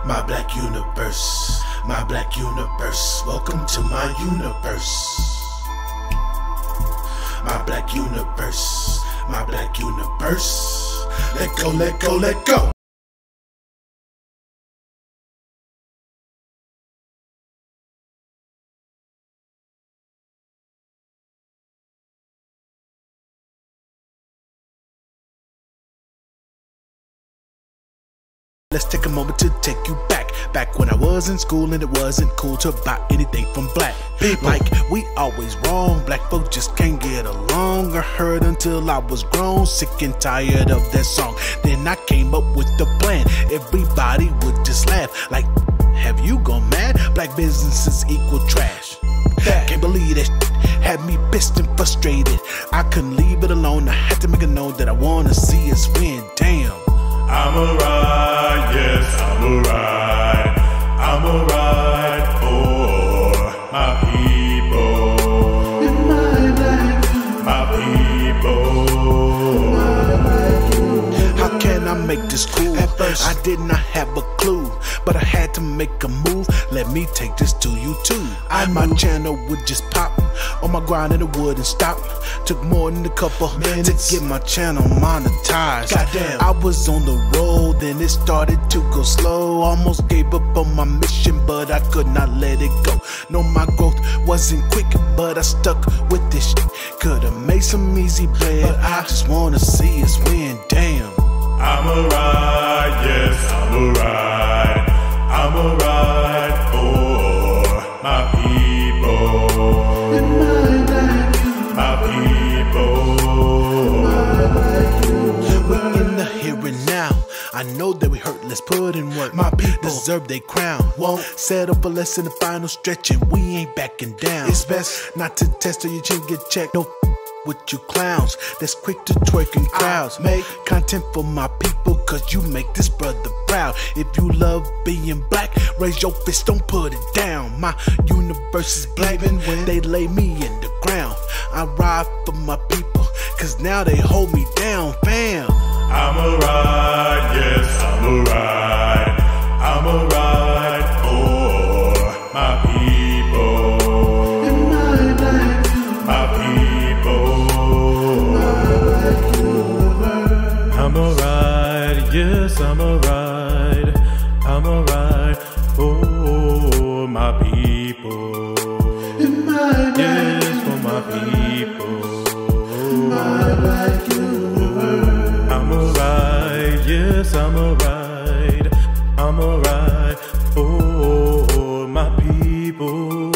My black universe, my black universe. Welcome to my universe. My black universe, my black universe. Let go, let go, let go. Let's take a moment to take you back when I was in school and it wasn't cool to buy anything from black people. Like we always wrong, black folks just can't get along. I heard until I was grown, sick and tired of that song. Then I came up with the plan, everybody would just laugh like, have you gone mad? Black businesses equal trash. Can't believe that had me pissed and frustrated. I couldn't leave it alone, I had to make it known that I wanna see us win, damn. I'm a ride, yes, I'm a ride. I'm a ride for my people. My people. How can I make this cool? At first, I did not have a clue, but I had to make a move. Let me take this to you too. My channel would just pop on my grind and it wouldn't stop. Took more than a couple minutes to get my channel monetized. Goddamn. I was on the road, then it started to go slow. Almost gave up on my mission, but I could not let it go. No, my growth wasn't quick, but I stuck with this shit. Could've made some easy bread, but I just wanna see us win, damn. I'm a ride, yes, I'm a ride. I'm a ride for my people. My people. We're in the here and now. I know that we hurt, let's put in work. My people deserve their crown. Won't settle for less in the final stretch, and we ain't backing down. It's best not to test or your chin get checked. No with you clowns that's quick to twerk in crowds. Make content for my people, cause you make this brother proud. If you love being black, raise your fist, don't put it down. My universe is black, even when they lay me in the ground. I ride for my people, cause now they hold me down, fam. I'm a ride, yes, I'm a ride. I'm a ride for my people. My people. I'm a ride, yes, I'm a ride. I'm a ride for my people. Yes, for my people. I'm a ride, yes, I'm a ride. I'm a ride for my people.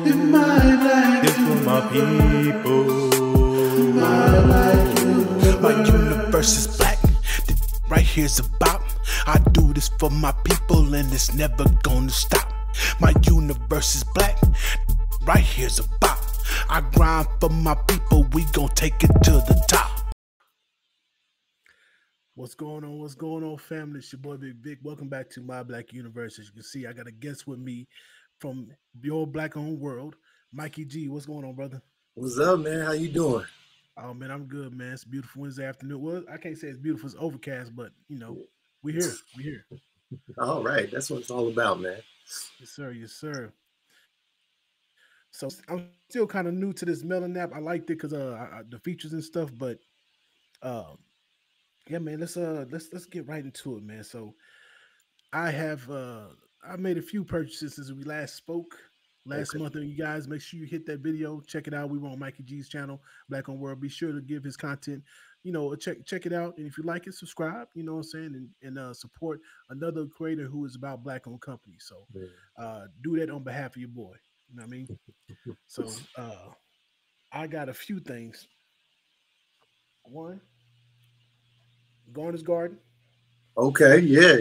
Yes, for my people. My universe is black, right here's a bop. I do this for my people and it's never gonna stop. My universe is black, right here's a bop. I grind for my people, we gon' take it to the top. What's going on, family? It's your boy Big Vic. Welcome back to My Black Universe. As you can see, I got a guest with me from your black-owned world, Mikey G. What's going on, brother? What's up, man? How you doing? Oh, man, I'm good, man. It's a beautiful Wednesday afternoon. Well, I can't say it's beautiful. It's overcast, but, you know, we're here. We're here. All right. That's what it's all about, man. Yes, sir. Yes, sir. So I'm still kind of new to this Melon app. I liked it because the features and stuff, but yeah, man, let's get right into it, man. So I have I made a few purchases since we last spoke last month. And you guys make sure you hit that video, check it out. We were on Mikey G's channel, Black on World. Be sure to give his content, you know, check it out. And if you like it, subscribe, you know what I'm saying, and support another creator who is about black owned company. So do that on behalf of your boy. You know what I mean? So I got a few things. One, Garner's Garden. Okay, yeah.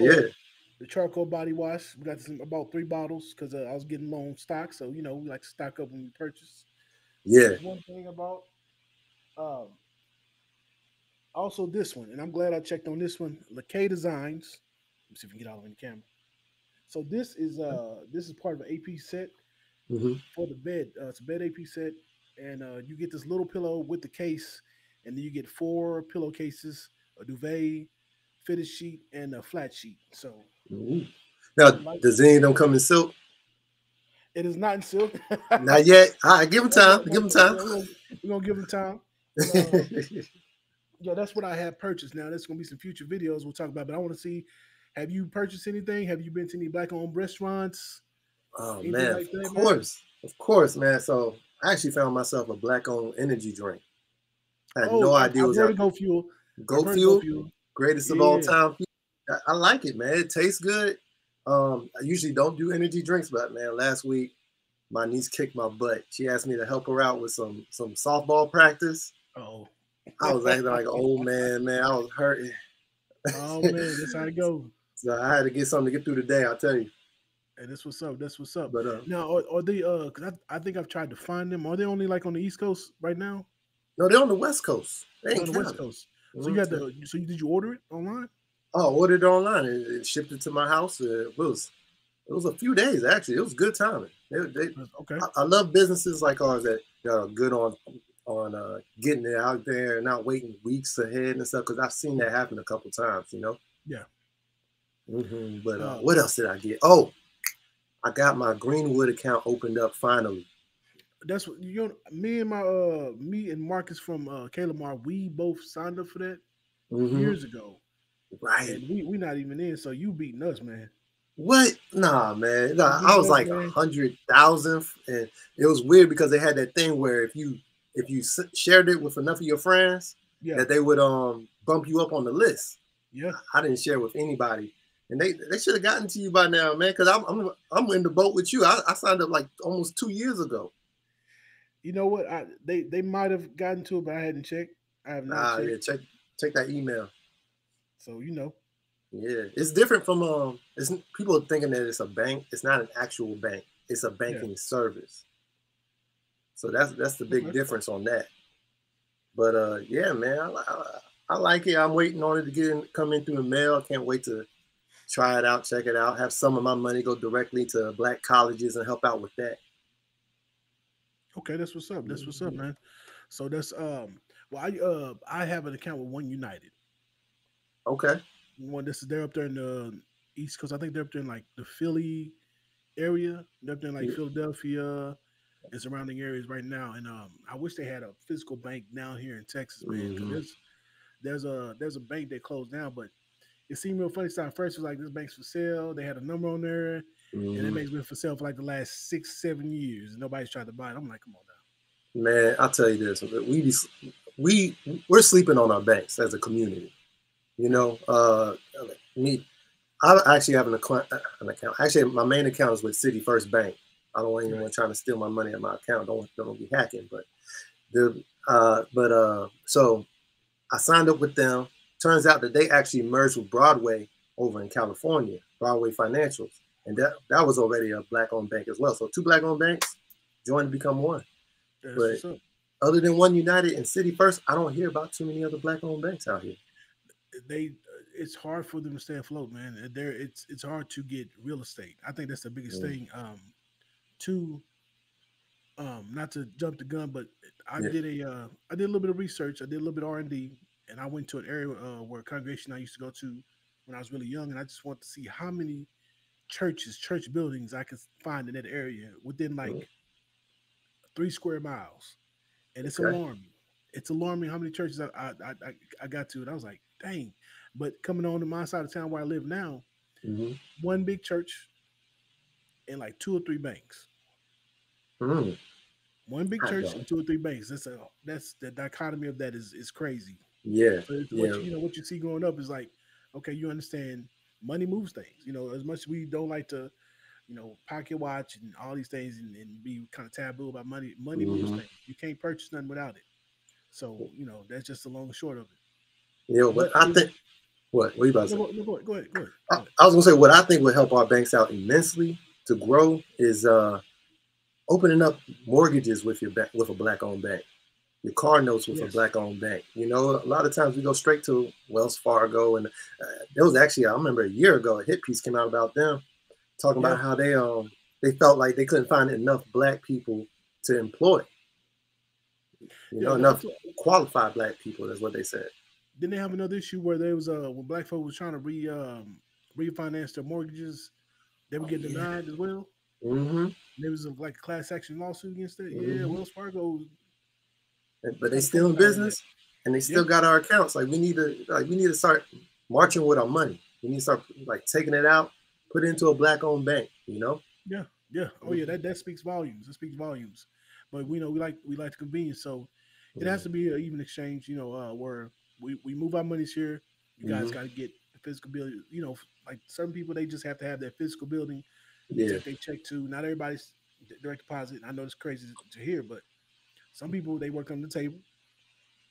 The charcoal body wash. We got about 3 bottles because I was getting low on stock. So, you know, we like to stock up when we purchase. Yeah. There's one thing about also this one, and I'm glad I checked on this one. Lakay Designs. Let me see if we can get all of it in the camera. So this is part of an AP set for the bed. It's a bed AP set, and you get this little pillow with the case, and then you get 4 pillowcases, a duvet, fitted sheet, and a flat sheet. So Now, Like, does any of them come in silk? it is not in silk. Not yet. All right, give them time. Give them time. Yeah, we're gonna give them time. But, yeah, that's what I have purchased. Now, there's gonna be some future videos we'll talk about. But I want to see, have you purchased anything? Have you been to any black-owned restaurants? Oh Anything man, like that, of course, man. So I actually found myself a black-owned energy drink. I had Oh, no idea it I've was heard out of there. Go Fuel. I've Go heard of Go Fuel, Fuel. greatest of all Yeah. time. I like it, man. It tastes good. I usually don't do energy drinks, but man, last week my niece kicked my butt. She asked me to help her out with some softball practice. Oh. I was acting like an old man. I was hurting. Oh man, that's how it goes. So I had to get something to get through the day. I'll tell you. And that's what's up. That's what's up. But Now, are they? Because I think I've tried to find them. Are they only like on the East Coast right now? no, they're on the West Coast. They They're ain't on the West Canada. Coast. So you got the. So did you order it online? Oh, I ordered it online. It shipped it to my house. It was a few days actually. It was good timing. Okay. I love businesses like ours that are good on getting it out there and not waiting weeks ahead and stuff. Because I've seen that happen a couple times. You know. Yeah. But what else did I get? Oh, I got my Greenwood account opened up finally. That's what you know. Me and Marcus from Kalamar, we both signed up for that years ago. Right. And we not even in. So you beating us, man. What? Nah, man. Nah, I was like 100,000, and it was weird because they had that thing where if you shared it with enough of your friends, that they would bump you up on the list. Yeah. I didn't share with anybody. And they should have gotten to you by now, man. Because I'm in the boat with you. I signed up like almost 2 years ago. You know what? They might have gotten to it, but I hadn't checked. I have not checked. Yeah, check that email. So you know. Yeah, it's different from it's people thinking that it's a bank. It's not an actual bank. It's a banking service. So that's the big difference on that. But yeah, man, I like it. I'm waiting on it to come in through the mail. I can't wait to try it out, check it out, have some of my money go directly to black colleges and help out with that. Okay, that's what's up. That's what's up, man. So that's well, I have an account with One United. Okay. They're up there in the East Coast. I think they're up there in like the Philly area. They're up there in like Philadelphia and surrounding areas right now. And I wish they had a physical bank down here in Texas, man. Because there's a bank that closed down, but it seemed real funny. So at first it was like this bank's for sale. They had a number on there, and that bank's been for sale for like the last 6-7 years. And nobody's tried to buy it. I'm like, come on now. Man, I'll tell you this: we're sleeping on our banks as a community. You know, I actually have an account. Actually, my main account is with City First Bank. I don't want anyone trying to steal my money at my account. Don't be hacking. But so I signed up with them. Turns out that they actually merged with Broadway over in California, Broadway Financials, and that was already a black-owned bank as well. So 2 black-owned banks joined to become one. But other than One United and City First, I don't hear about too many other black-owned banks out here. It's hard for them to stay afloat, man. It's hard to get real estate. I think that's the biggest thing. Not to jump the gun, but I did a little bit of research. I did a little bit of R&D, and I went to an area where a congregation I used to go to when I was really young, and I just wanted to see how many church buildings I could find in that area within like 3 square miles, and it's alarming. It's alarming how many churches I got to, and I was like, dang. But coming on to my side of town where I live now, one big church and like 2 or 3 banks. One big church and 2 or 3 banks. That's the dichotomy of that is crazy. Yeah. What you see growing up is like, okay, you understand money moves things. You know, as much as we don't like to, pocket watch and all these things and be kind of taboo about money. Money moves things. You can't purchase nothing without it. So, that's just the long and short of it. Yeah, but I think what are you about to say? Go ahead. I was gonna say what I think would help our banks out immensely to grow is opening up mortgages with a black-owned bank, your car notes with a black-owned bank. You know, a lot of times we go straight to Wells Fargo, and there was actually, I remember a year ago, a hit piece came out about them talking about how they felt like they couldn't find enough black people to employ. Enough qualified black people is what they said. Didn't they have another issue where there was when black folks was trying to refinance their mortgages? They would get denied as well. Mm-hmm. There was like a class action lawsuit against it. Yeah, Wells Fargo. But they still in business, and they still got our accounts. Like we need to start marching with our money. We need to start like taking it out, put it into a black-owned bank. You know? Yeah, yeah. Oh yeah, that speaks volumes. It speaks volumes. But we know we like the convenience, so it has to be an even exchange. You know, where we move our monies here. You guys got to get the physical building. You know, like certain people, they just have to have that physical building. Take their check too. Not everybody's direct deposit. I know it's crazy to hear, but some people, they work on the table.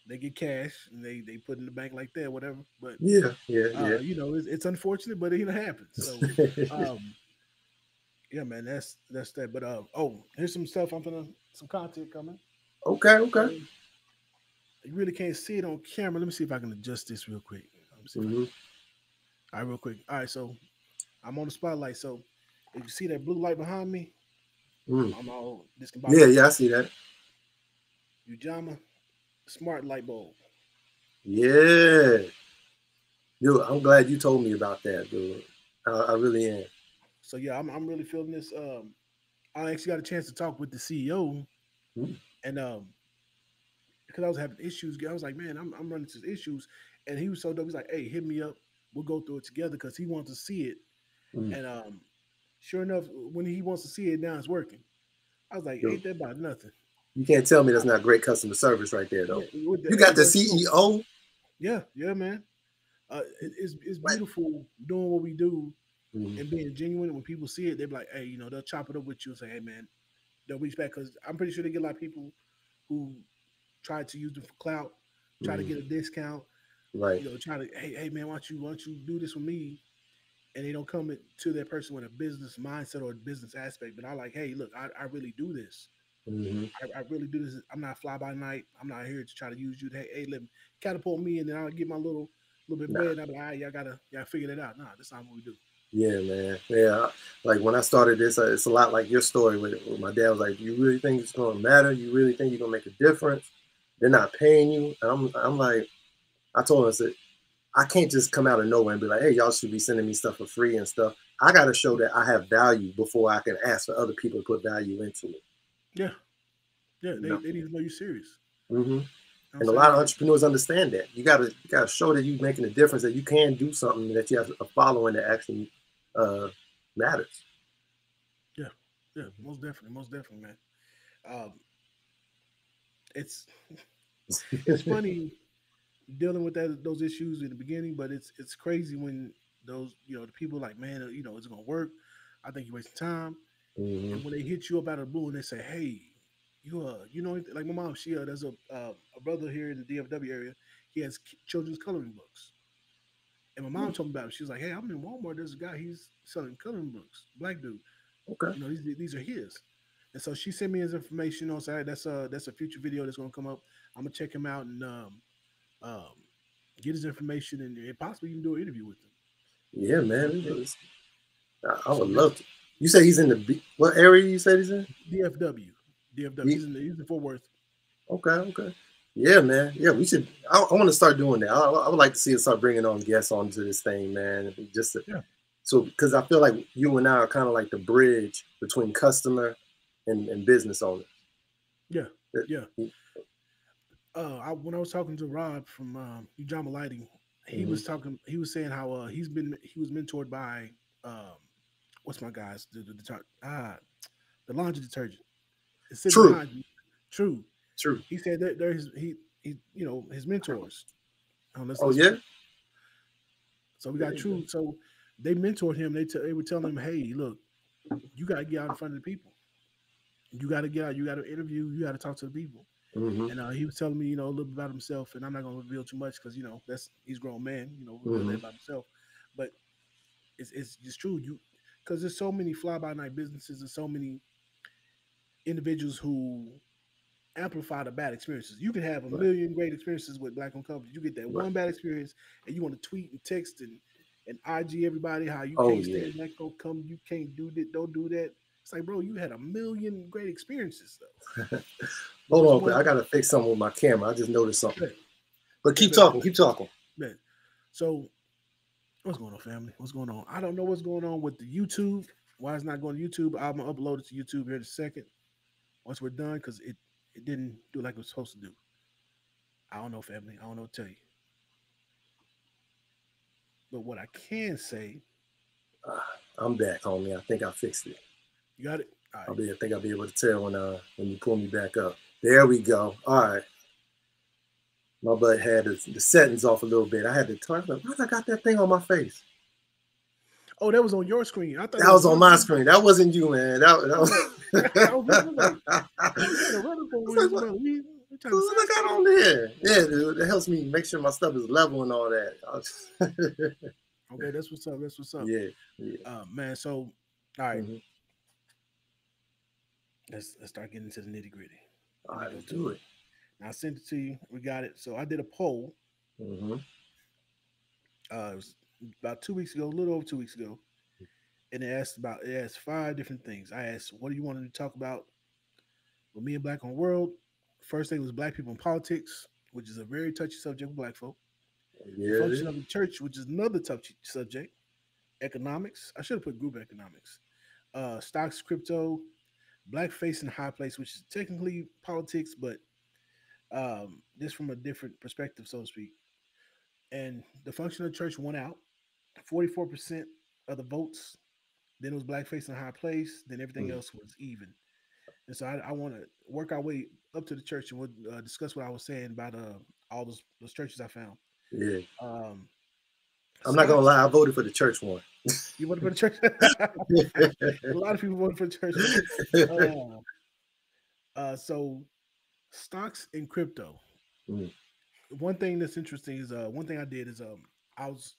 They get cash and they put in the bank like that, whatever. But yeah. You know, it's unfortunate, but it happens. So, yeah, man, that's that. But here's some stuff. Some content coming. Okay. You really can't see it on camera. Let me see if I can adjust this real quick. Let me see. All right, real quick. All right, so I'm on the spotlight. So if you see that blue light behind me, I'm all discombobulated. Yeah, I see that. Ujamaa smart light bulb. Yeah. Dude, I'm glad you told me about that, dude. I really am. So yeah, I'm really feeling this. I actually got a chance to talk with the CEO, and because I was having issues, I was like, man, I'm running into issues, and he was so dope. He's like, hey, hit me up. We'll go through it together because he wants to see it. And sure enough, when he wants to see it, now it's working. I was like, ain't that about nothing? You can't tell me that's not great customer service right there, though. You got the CEO. Yeah, man. It's beautiful doing what we do and being genuine. When people see it, they're like, hey, you know, they'll chop it up with you and say, hey, man, they'll reach back because I'm pretty sure they get a lot of people who try to use them for clout, try to get a discount, right? You know, try to, hey, man, why don't you do this with me? And they don't come to that person with a business mindset or a business aspect. But I like, hey, look, I really do this. I really do this. I'm not fly by night. I'm not here to try to use you. Hey, let me catapult me, and then I'll get my little bit bread. And I'm like, all right, y'all gotta figure that out. Nah, that's not what we do. Yeah, man. Yeah, like when I started this, it's a lot like your story with my dad was like, "You really think it's gonna matter? You really think you're gonna make a difference? They're not paying you." And I'm like, I told him, I said, I can't just come out of nowhere and be like, hey, y'all should be sending me stuff for free and stuff. I got to show that I have value before I can ask for other people to put value into it. Yeah. Yeah, they need to know you're serious. And a lot of entrepreneurs understand that. You gotta show that you're making a difference, that you can do something, that you have a following that actually matters. Yeah, most definitely, man. It's funny dealing with those issues in the beginning, but it's crazy when those, you know, the people like, man, you know, it's gonna work. I think you're wasting time. And when they hit you up out of the blue and they say, hey, you know, like my mom, she there's a brother here in the DFW area. He has children's coloring books, and my mom told me about it. She was like, "Hey, I'm in Walmart. There's a guy. He's selling coloring books. Black dude. Okay, you know, these are his." And so she sent me his information. On side, that's a future video that's gonna come up. I'm gonna check him out and get his information and possibly even do an interview with him. Yeah, man. I would love to. You say he's in the what area? You said he's in DFW. He's in Fort Worth. Okay. Yeah, man. Yeah, we should. I want to start doing that. I would like to see us start bringing on guests onto this thing, man. So because I feel like you and I are kind of like the bridge between customer and business owners. Yeah. When I was talking to Rob from Ujamaa Lighting, he was saying how he was mentored by what's my guys the laundry detergent. True. He said that there's he you know, his mentors. Yeah. So we got True. So they mentored him. They were telling him, hey, look, you got to get out in front of the people. You got to get out. You got to interview. You got to talk to the people. And he was telling me, you know, a little bit about himself. And I'm not going to reveal too much because, you know, he's a grown man. You know, reveal that about himself. But it's just true. Because there's so many fly-by-night businesses and so many individuals who amplify the bad experiences. You can have a million great experiences with Black-owned companies. You get that one bad experience, and you want to tweet and text and IG everybody how you can't stand Black-owned company. You can't do that. Don't do that. It's like, bro, you had a million great experiences, though. Hold on, I got to fix something with my camera. I just noticed something. But keep talking. Man. So, what's going on, family? What's going on? I don't know what's going on with the YouTube. Why it's not going to YouTube? I'm gonna upload it to YouTube here in a second. Once we're done, because it didn't do like it was supposed to do. I don't know, family. I don't know what to tell you. But what I can say, I'm back, homie. I think I fixed it. you got it. All right. I think I'll be able to tell when you pull me back up. There we go. All right. My butt had the settings off a little bit. I had to turn. Why I got that thing on my face? Oh, that was on your screen. I thought that was on my screen. That wasn't you, man. That was. What I got on there? Yeah, dude. It helps me make sure my stuff is level and all that. Okay, that's what's up. That's what's up. Yeah. Man. So, all right. Mm-hmm. Let's start getting into the nitty gritty. All right, let's do it. Now, I sent it to you. We got it. So I did a poll. Mm-hmm. It was about 2 weeks ago, a little over 2 weeks ago, and it asked 5 different things. I asked, "What do you want to talk about with me and Black on World?" First thing was Black people in politics, which is a very touchy subject with Black folk. Yeah. The function of the church, which is another touchy subject. Economics. I should have put group economics. Stocks, crypto, blackface in high place, which is technically politics, but just from a different perspective, so to speak. And the function of the church won out. 44% of the votes. Then it was blackface in high place. Then everything else was even. And so I want to work our way up to the church, and we'll discuss what I was saying about all those churches I found. Yeah. I'm not gonna lie. I voted for the church one. You voted for the church? A lot of people voted for the church. So stocks and crypto. One thing that's interesting is one thing I did is I was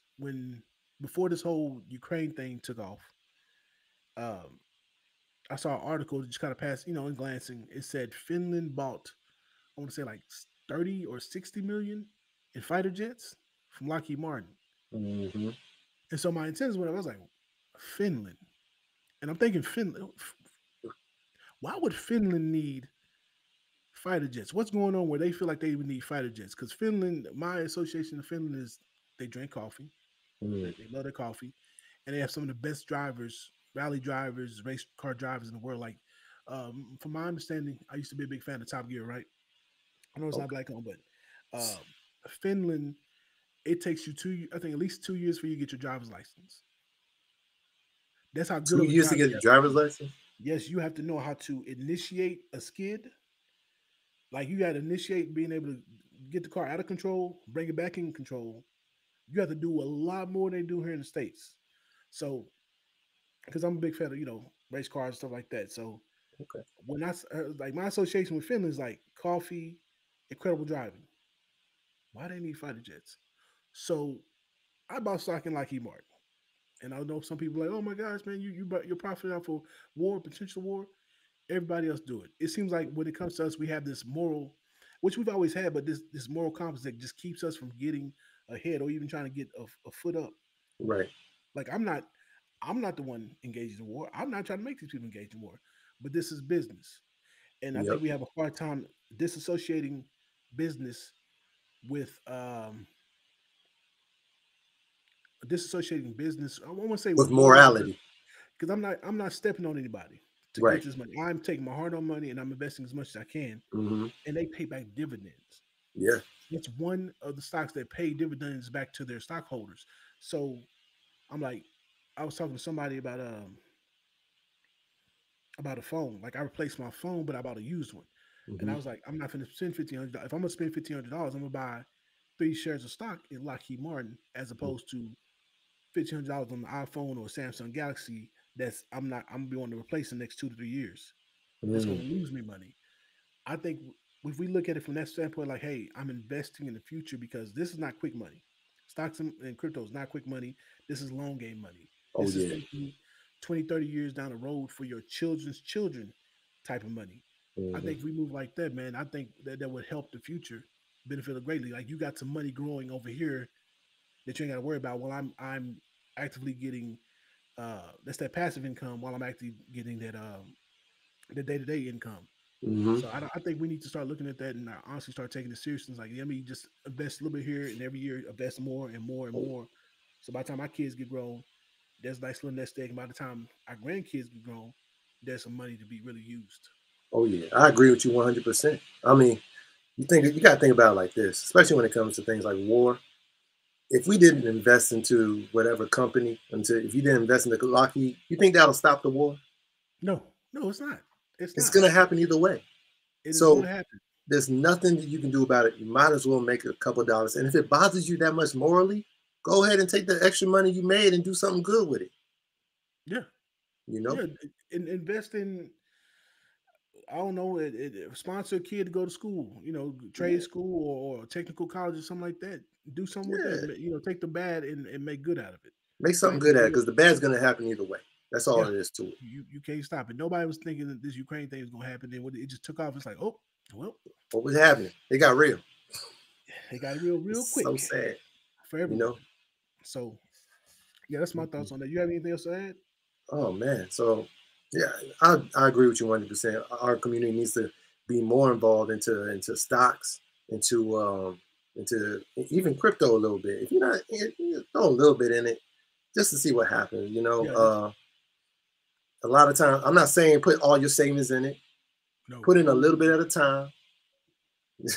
before this whole Ukraine thing took off. I saw an article that just kind of passed, in glancing. It said Finland bought, I want to say like 30 or 60 million in fighter jets from Lockheed Martin. Mm-hmm. And so my intent is when I was like, Finland. And I'm thinking, Finland, why would Finland need fighter jets? What's going on where they feel like they would need fighter jets? Because Finland, my association of Finland is they drink coffee. They love their coffee. And they have some of the best drivers, rally drivers, race car drivers in the world. Like, from my understanding, I used to be a big fan of Top Gear, right? I know it's not Black owned, but Finland, it takes you at least 2 years for you to get your driver's license. That's how good 2 years to get the driver's license? Yes, you have to know how to initiate a skid. Like, you got to initiate being able to get the car out of control, bring it back in control. You have to do a lot more than they do here in the States. So, because I'm a big fan of, race cars and stuff like that. So, when like my association with Finland is like coffee, incredible driving. Why they need fighter jets? So, I bought stock in Lockheed Martin. And I know some people are like, oh my gosh, man, you're profiting out for war, potential war. Everybody else do it. It seems like when it comes to us, we have this moral, which we've always had, but this moral compass that just keeps us from getting ahead or even trying to get a foot up. Right. Like I'm not the one engaged in war. I'm not trying to make these people engage in war, but this is business. And I think we have a hard time disassociating business with I want to say with morality, because I'm not stepping on anybody to get this money. I'm taking my hard-earned money and I'm investing as much as I can, and they pay back dividends. Yeah, it's one of the stocks that pay dividends back to their stockholders. So I'm like, I was talking to somebody about a phone. Like I replaced my phone, but I bought a used one, and I was like, I'm not going to spend $1,500. If I'm going to spend $1,500, I'm going to buy 3 shares of stock in Lockheed Martin as opposed to $1,500 on the iPhone or Samsung Galaxy. I'm gonna be wanting to replace in the next 2 to 3 years. It's gonna lose me money. I think if we look at it from that standpoint, like, hey, I'm investing in the future because this is not quick money. Stocks and crypto is not quick money. This is long game money. This is thinking 20, 30 years down the road for your children's children type of money. I think if we move like that, man, I think that would help the future benefit greatly. Like you got some money growing over here that you ain't got to worry about. While I'm actively getting that's that passive income while I'm actually getting that the day-to-day income. So I think we need to start looking at that and honestly start taking it seriously. Like, let me just invest a little bit here and every year invest more and more and more. So by the time my kids get grown, there's a nice little nest egg. And by the time our grandkids get grown, there's some money to be really used. Oh yeah, I agree with you 100%. I mean, you got to think about it like this, especially when it comes to things like war. If we didn't invest into whatever company, if you didn't invest into Lockheed, you think that'll stop the war? No, it's not. It's going to happen either way. It is going to happen. There's nothing that you can do about it. You might as well make a couple of dollars. And if it bothers you that much morally, go ahead and take the extra money you made and do something good with it. Yeah. You know? Yeah. Invest in, I don't know, sponsor a kid to go to school, trade school or technical college or something like that. Do something with that. Take the bad and make good out of it. Make something good at it, because the bad's going to happen either way. That's all it is to it. You can't stop it. Nobody was thinking that this Ukraine thing was going to happen. Then when it just took off, it's like, oh, well. What was happening? It got real. It got real quick. So sad. For everyone. So, yeah, that's my thoughts on that. You have anything else to add? Oh, man. So, yeah, I agree with you 100%. Our community needs to be more involved into stocks, into even crypto a little bit. If you're not, throw a little bit in it just to see what happens. A lot of times, I'm not saying put all your savings in it. No. Put in a little bit at a time.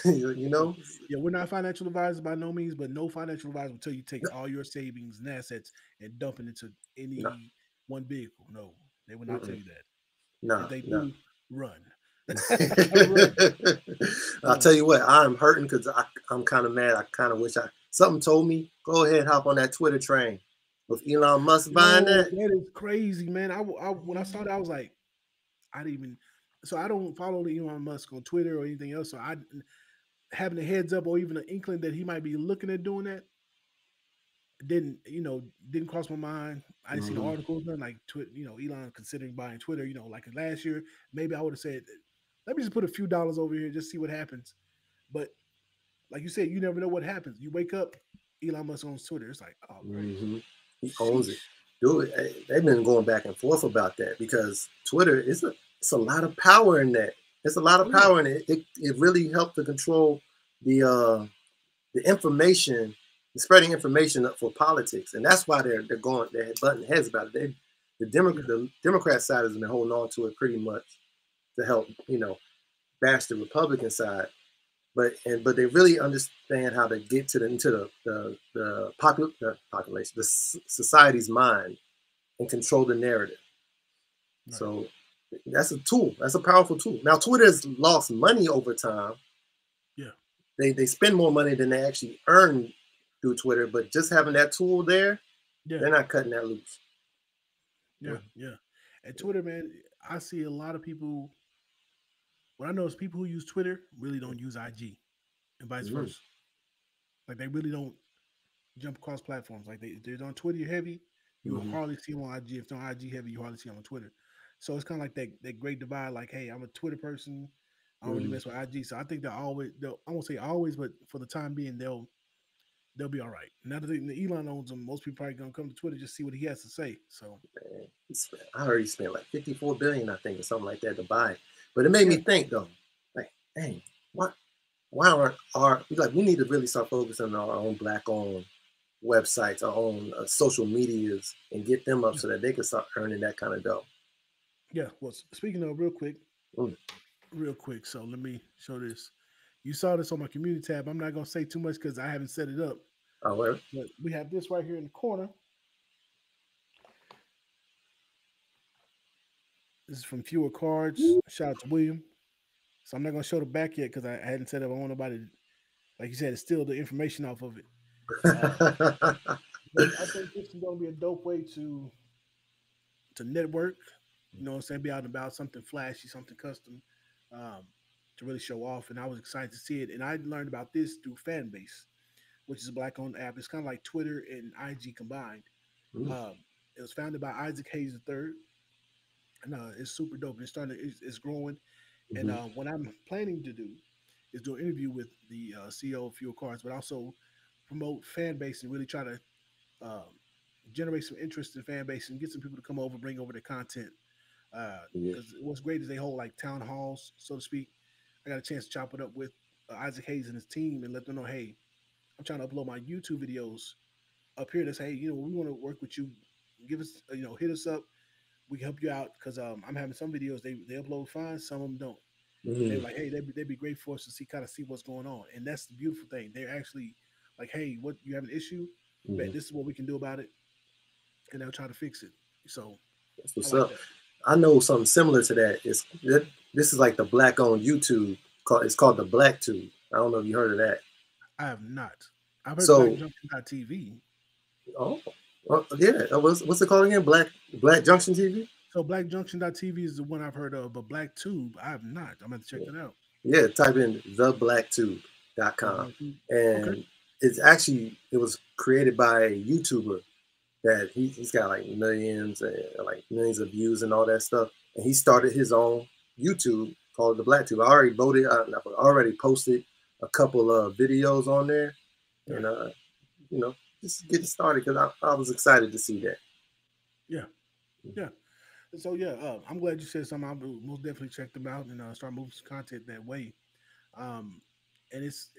Yeah, we're not financial advisors by no means, but no financial advisor will tell you take all your savings and assets and dump it into any one vehicle. No, they will not tell you that. No, if they do, run. I'll tell you what, I'm hurting because I'm kind of mad. I kind of wish something told me, go ahead, hop on that Twitter train with Elon Musk buying that. That is crazy, man. When I saw that, I was like, so I don't follow Elon Musk on Twitter or anything else. So having a heads up or even an inkling that he might be looking at doing that didn't cross my mind. I didn't see the articles, nothing like Elon considering buying Twitter. Like last year, maybe I would have said, let me just put a few dollars over here, just see what happens. But like you said, you never know what happens. You wake up, Elon Musk owns Twitter. It's like, oh, he owns it. Dude, they've been going back and forth about that because Twitter it's a lot of power in that. There's a lot of power in it. It really helped to control the information, the spreading information up for politics, and that's why they're butting heads about it. The Democrat side has been holding on to it pretty much to help bash the Republican side, but they really understand how to get into the population, the society's mind, and control the narrative. Right. So that's a tool. That's a powerful tool. Now, Twitter's lost money over time. Yeah. They spend more money than they actually earn through Twitter, but just having that tool there, they're not cutting that loose. Yeah. And Twitter, man, I see a lot of people. What I know is people who use Twitter really don't use IG and vice versa. Like they really don't jump across platforms. Like they're on Twitter heavy, you will hardly see them on IG. If they're on IG heavy, you hardly see them on Twitter. So it's kind of like that great divide. Like, hey, I'm a Twitter person. I don't really mess with IG. So I think I won't say always, but for the time being, they'll be all right. Now that Elon owns them, most people probably gonna come to Twitter just see what he has to say. So I heard he spent like $54 billion, I think, or something like that to buy it. But it made me think though, like, dang, why aren't we need to really start focusing on our own Black-owned websites, our own social medias, and get them up so that they can start earning that kind of dough. Yeah. Well, speaking of real quick. So let me show this. You saw this on my community tab. I'm not gonna say too much because I haven't set it up. Oh, well. But we have this right here in the corner. This is from Fewer Cards. Shout out to William. So I'm not gonna show the back yet because I hadn't set up. I want nobody, like you said, to steal the information off of it. But I think this is gonna be a dope way to network. You know what I'm saying? Be out and about, something flashy, something custom, to really show off. And I was excited to see it. And I learned about this through Fanbase, which is a Black-owned app. It's kind of like Twitter and IG combined. It was founded by Isaac Hayes III. And it's super dope. It's growing. And what I'm planning to do is do an interview with the CEO of Fewer Cards, but also promote Fanbase and really try to generate some interest in Fanbase and get some people to come over, bring over their content. Because what's great is they hold like town halls, so to speak. I got a chance to chop it up with Isaac Hayes and his team and let them know, hey, I'm trying to upload my YouTube videos up here. That's, hey, we want to work with you give us, hit us up. We can help you out because I'm having some videos they upload fine, some of them don't. They were like, hey, they'd be great for us to see what's going on, and that's the beautiful thing. They're actually like, hey, what you have an issue? Bet this is what we can do about it, and they'll try to fix it. So That's what's I like up. that. I know something similar to that. This is like the black on YouTube. It's called the Black Tube. I don't know if you heard of that. I have not. I've heard So, BlackJunction.tv. oh, well, yeah. What's it called again? Black Junction TV. So BlackJunction.tv is the one I've heard of, but Black Tube I have not. I'm gonna check that out. Yeah, type in theblacktube.com. And it was created by a YouTuber that he's got like millions of views and all that stuff. And he started his own YouTube called The Black Tube. I already posted a couple of videos on there. And, just getting started because I was excited to see that. Yeah. Yeah. So I'm glad you said something. I will most definitely check them out and start moving some content that way. And it's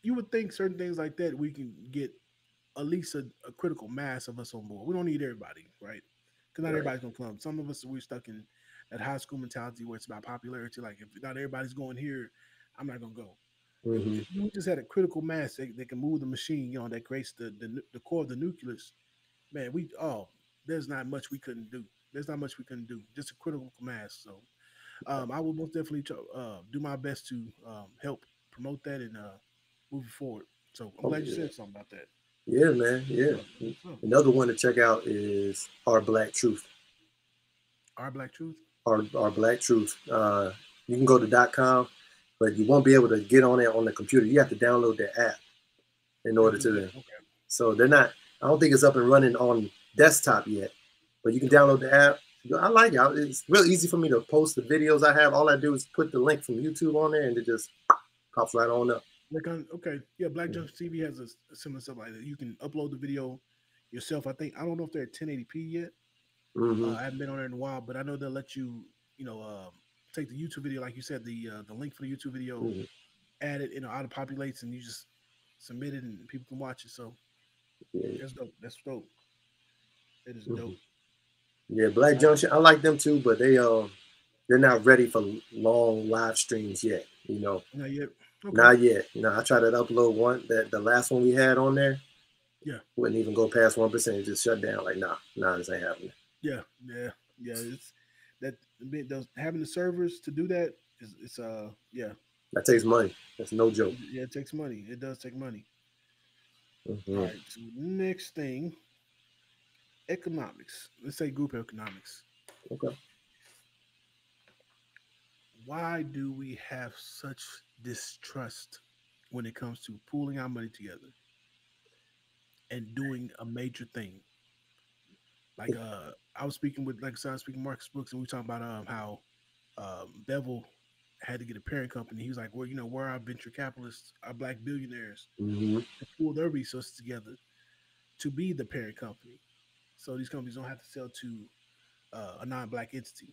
you would think certain things like that we can get at least a critical mass of us on board. We don't need everybody, right? Because not everybody's gonna come. Some of us we're stuck in that high school mentality where it's about popularity. Like if not everybody's going here, I'm not gonna go. If you just had a critical mass that can move the machine, that creates the core of the nucleus. Man, there's not much we couldn't do. There's not much we couldn't do. Just a critical mass. So, I will most definitely do my best to help promote that and move it forward. So I'm glad you said something about that. Yeah, man. Yeah. Another one to check out is Our Black Truth. Our Black Truth. Our Black Truth. You can go to .com, but you won't be able to get on it on the computer. You have to download the app in order to. Okay. So they're not. I don't think it's up and running on desktop yet, but you can download the app. I like it. It's real easy for me to post the videos I have. All I do is put the link from YouTube on there, and it just pops right on up. Black Junction TV has a similar stuff like that. You can upload the video yourself. I don't know if they're at 1080p yet. I haven't been on there in a while, but I know they'll let you, take the YouTube video, like you said, the link for the YouTube video, add it, auto populates, and you just submit it, and people can watch it. So that's dope. That's dope. It is dope. Yeah, Black Junction, I like them too, but they're not ready for long live streams yet. Not yet. Okay. Not yet. I tried to upload one the last one we had on there. Yeah. Wouldn't even go past 1%. It just shut down. Like, nah, this ain't happening. Yeah. It's that having the servers to do that it's That takes money. That's no joke. Yeah, it takes money. It does take money. All Mm-hmm. right. So next thing, economics. Let's say group economics. Okay. Why do we have such distrust when it comes to pooling our money together and doing a major thing? Like I was speaking with Marcus Brooks, and we talking about how Bevel had to get a parent company. He was like, well, where are our venture capitalists, our black billionaires, to pool their resources together to be the parent company, so these companies don't have to sell to a non-black entity.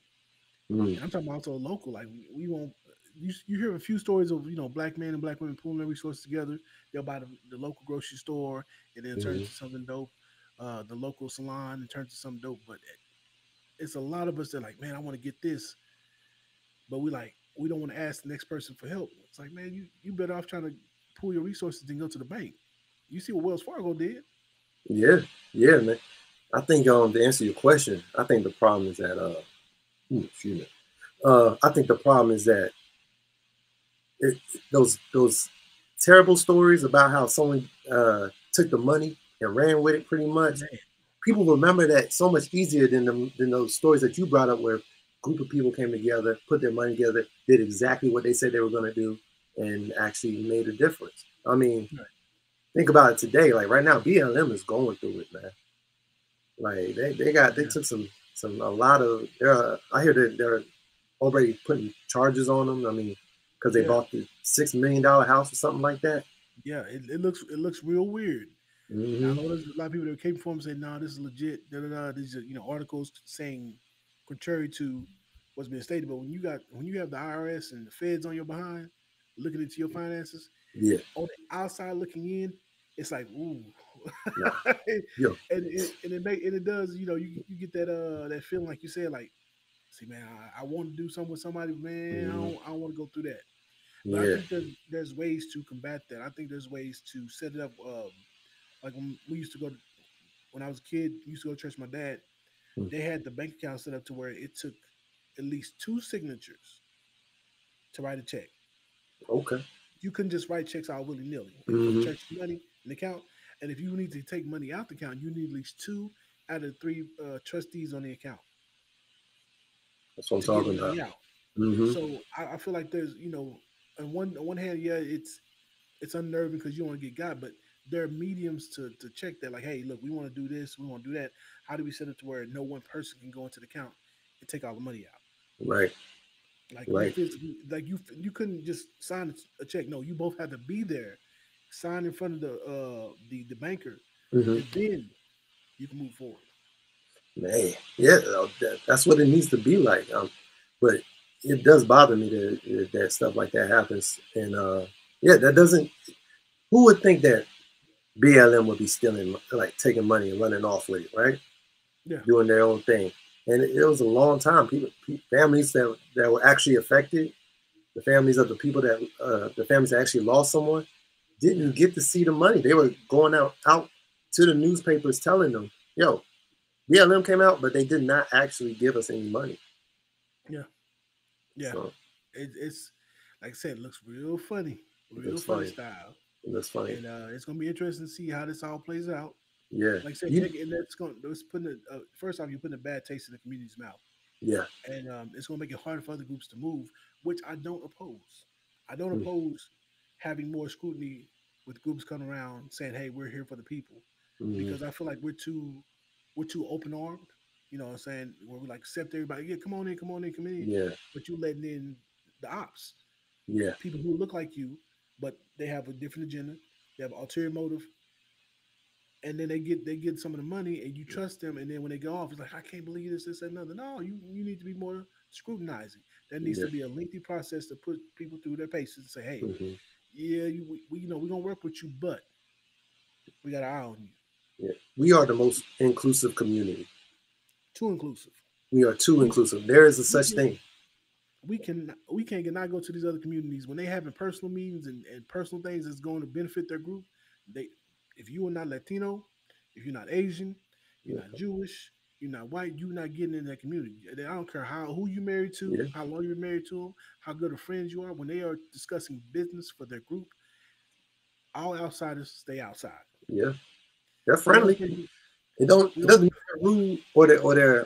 And I'm talking about also local. Like we won't. You hear a few stories of black men and black women pooling their resources together. They'll buy the local grocery store, and then turn into something dope. The local salon and turn to something dope. But it's a lot of us that like, man, I want to get this, but we don't want to ask the next person for help. It's like, man, you better off trying to pool your resources than go to the bank. You see what Wells Fargo did? Yeah, man. I think to answer your question, I think the problem is that I think the problem is that those terrible stories about how someone took the money and ran with it pretty much. People remember that so much easier than those stories that you brought up where a group of people came together, put their money together, did exactly what they said they were going to do, and actually made a difference. I mean, think about it today. Like right now, BLM is going through it, man. Like they took a lot of. I hear that they're already putting charges on them. I mean, because they bought the $6 million house or something like that. Yeah, it looks real weird. I know there's a lot of people that came for him saying, "No, this is legit." These are articles saying contrary to what's been stated. But when you have the IRS and the feds on your behind, looking into your finances, on the outside looking in, it's like, ooh, Nah. Yo. and it does, you know, you get that feeling like you said, like, see, man, I want to do something with somebody, man. I don't want to go through that. But I Yeah. think there's ways to combat that. I think there's ways to set it up. Like when we used to go to, when I was a kid, used to go to church. With my dad, Mm. they had the bank account set up to where it took at least 2 signatures to write a check. Okay. You couldn't just write checks out willy nilly for the Mm-hmm. church money in the account. And if you need to take money out the account, you need at least two out of the three trustees on the account That's what I'm to get talking about. money out. Mm-hmm. So I feel like there's, you know, on one hand, yeah, it's unnerving because you want to get got, but there are mediums to check that. Like, hey, look, we want to do this, we want to do that. How do we set it to where no one person can go into the account and take all the money out? Right. Like you Right. physically, like you couldn't just sign a check. No, you both had to be there, sign in front of the banker, Mm-hmm. and then you can move forward. Man, yeah, that's what it needs to be like. But it does bother me that stuff like that happens. And yeah, that doesn't. Who would think that BLM would be stealing, like taking money and running off with it, right? Yeah, Doing their own thing. And it was a long time. Families that were actually affected, the families of the people the families that actually lost someone, didn't get to see the money. They were going out to the newspapers telling them, yo, BLM came out, but they did not actually give us any money. yeah, yeah. So It's like I said, it looks real funny, it real looks funny funny. style, It looks funny. and it's gonna be interesting to see how this all plays out. Yeah. Like I said, You, and that's going. It's putting first off, you're putting a bad taste in the community's mouth, yeah. and it's going to make it harder for other groups to move, which I don't oppose. I don't Mm, oppose having more scrutiny with groups coming around saying, "Hey, we're here for the people," mm-hmm. because I feel like we're too open armed. You know what I'm saying? Where we like accept everybody. Yeah, come on in, come on in, come in. Yeah. But you letting in the ops, Yeah. people who look like you, but they have a different agenda. They have an ulterior motive, and then they get some of the money, and you trust them, and then when they go off, it's like, I can't believe this, and another. No, you need to be more scrutinizing. There needs Yeah. to be a lengthy process to put people through their paces and say, hey, Mm-hmm. yeah, we you know we're gonna work with you, but we got our eye on you. Yeah. We are the most inclusive community. Too inclusive. We are too We inclusive. There is a we such can thing. we can't not go to these other communities when they having personal meetings and personal things that's going to benefit their group. They, if you are not Latino, if you're not Asian, you're Yeah. not Jewish, you're not white, you're not getting in that community. I don't care who you married to, Yeah. how long you're married to them, how good of friends you are. When they are discussing business for their group, all outsiders stay outside. Yeah. They're We don't friendly. take we It don't. we It don't doesn't mean they're rude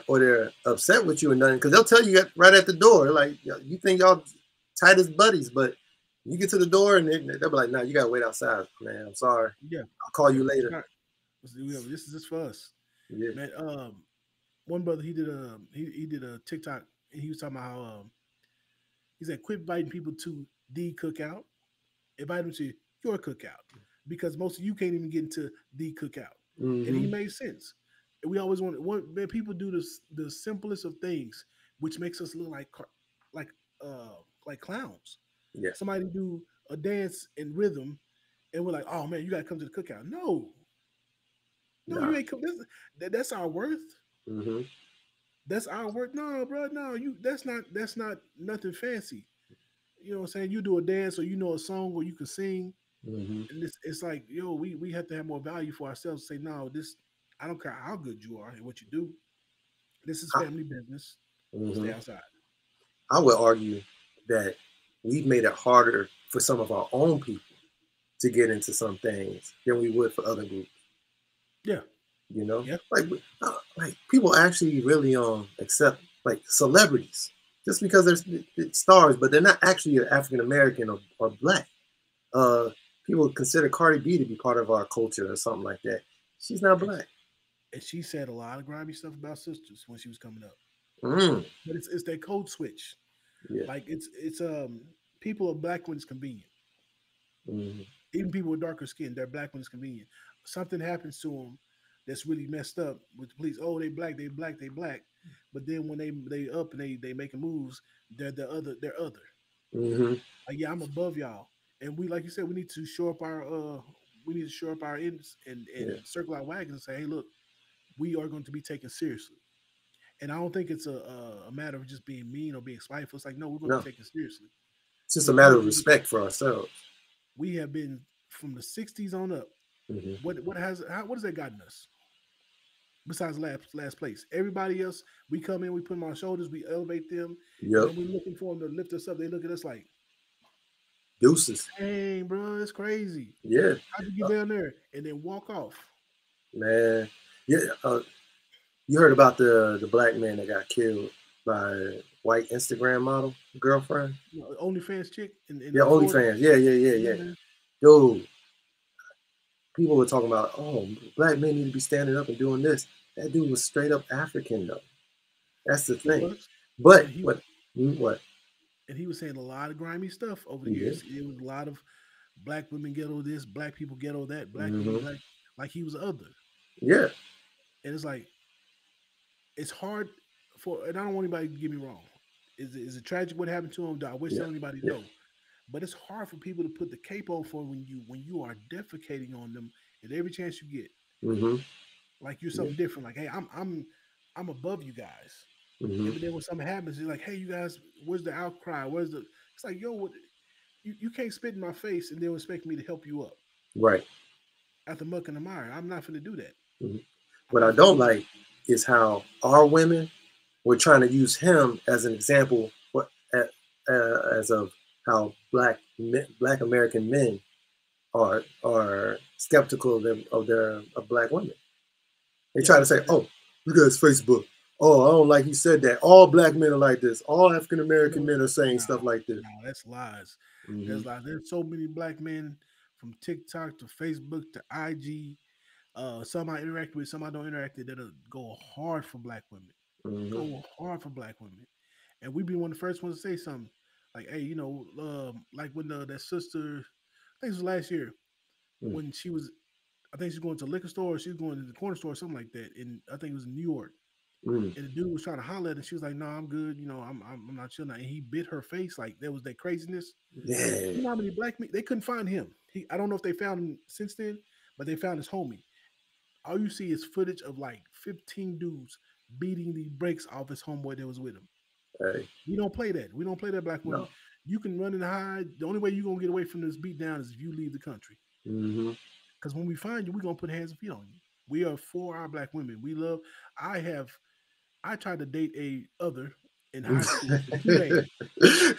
or they're upset with you or nothing. Because they'll tell you right at the door, like, you think y'all tight as buddies, but you get to the door and they'll be like, "Nah, you gotta wait outside, man. I'm sorry. yeah I'll call yeah you it's later." not this is just for us, Yeah. man. One brother he did a TikTok and he was talking about how he said quit inviting people to the cookout, invite them to your cookout because most of you can't even get into the cookout, and he Mm-hmm. made sense. And we always want man, people do this the simplest of things, which makes us look like uh like clowns. Yeah. Somebody do a dance in rhythm, and we're like, oh man, you gotta come to the cookout. No, no, you Nah. ain't come. That's our worth. Mm-hmm. That's our worth. No, bro, no, you. That's not nothing fancy. You know what I'm saying? You do a dance or you know a song or you can sing, Mm-hmm. and it's like, yo, we have to have more value for ourselves. Say, no, this I don't care how good you are and what you do. This is I, family business. mm-hmm. Stay outside. I would argue that we've made it harder for some of our own people to get into some things than we would for other groups. Yeah, You know, yeah, like people actually really accept like celebrities just because they're stars, but they're not actually African American or black. Uh, People consider Cardi B to be part of our culture or something like that. She's not and black. and she said a lot of grimy stuff about sisters when she was coming up. Mm, But it's that code switch. yeah. Like it's people are black when it's convenient. Mm, Even people with darker skin, they're black when it's convenient. Something happens to them that's really messed up with the police. Oh, they black, they black, they black. But then when they up and they making moves, they're other. mm-hmm. Like, yeah, I'm above y'all. And we, like you said, we need to show up our we need to shore up our ends and circle our wagons and say, hey, look, we are going to be taken seriously. And I don't think it's a matter of just being mean or being spiteful. It's like, no, we're going to be taken seriously. It's just a matter of respect for ourselves. We have been from the 60s on up. What has that gotten us? Besides last place, everybody else, we come in, we put them on our shoulders, we elevate them. Yep. And we're looking for them to lift us up. They look at us like, deuces. Dang, bro, it's crazy. Yeah. How'd you get down there and then walk off? Man, yeah. You heard about the black man that got killed by a white Instagram model girlfriend? OnlyFans chick? Yeah, OnlyFans. Yeah. Dude, people were talking about, oh, black men need to be standing up and doing this. That dude was straight up African, though. That's the thing. But what? And he was saying a lot of grimy stuff over the years. It was a lot of black women ghetto this, black people ghetto that, black people like he was other. Yeah. And it's like, it's hard for, and I don't want anybody to get me wrong. Is it tragic what happened to him? Do I wish anybody know? But it's hard for people to put the cape on for when you are defecating on them at every chance you get. Like you're something different. Like, hey, I'm above you guys. And then when something happens, you're like, hey, you guys, where's the outcry? It's like, yo, you can't spit in my face and then expect me to help you up. Right. At the muck and the mire. I'm not going to do that. What I don't like is how our women were trying to use him as an example as of how black American men are skeptical of black women. They try to say, oh, look at his Facebook. Oh, I don't like he said that. All black men are like this. All African American men are saying stuff like this. No, that's lies. There's lies. There's so many black men from TikTok to Facebook to IG. Some I interact with, some I don't interact with, that'll go hard for black women. Go hard for black women. And we be one of the first ones to say something. Like, hey, you know, like when that sister, I think it was last year, when she was, I think she's going to a liquor store, or she was going to the corner store or something like that. And I think it was in New York. And the dude was trying to holler at her, and she was like, no, I'm good. You know, I'm not chilling. And he bit her face. Like, there was that craziness. Yeah. You know how many black men, they couldn't find him. I don't know if they found him since then, but they found his homie. All you see is footage of like 15 dudes beating the brakes off his homeboy that was with him. Hey. We don't play that. We don't play that, black women. No. You can run and hide. The only way you're going to get away from this beat down is if you leave the country. Because when we find you, we're going to put hands and feet on you. We are for our black women. We love, I tried to date a other in high school for 2 days.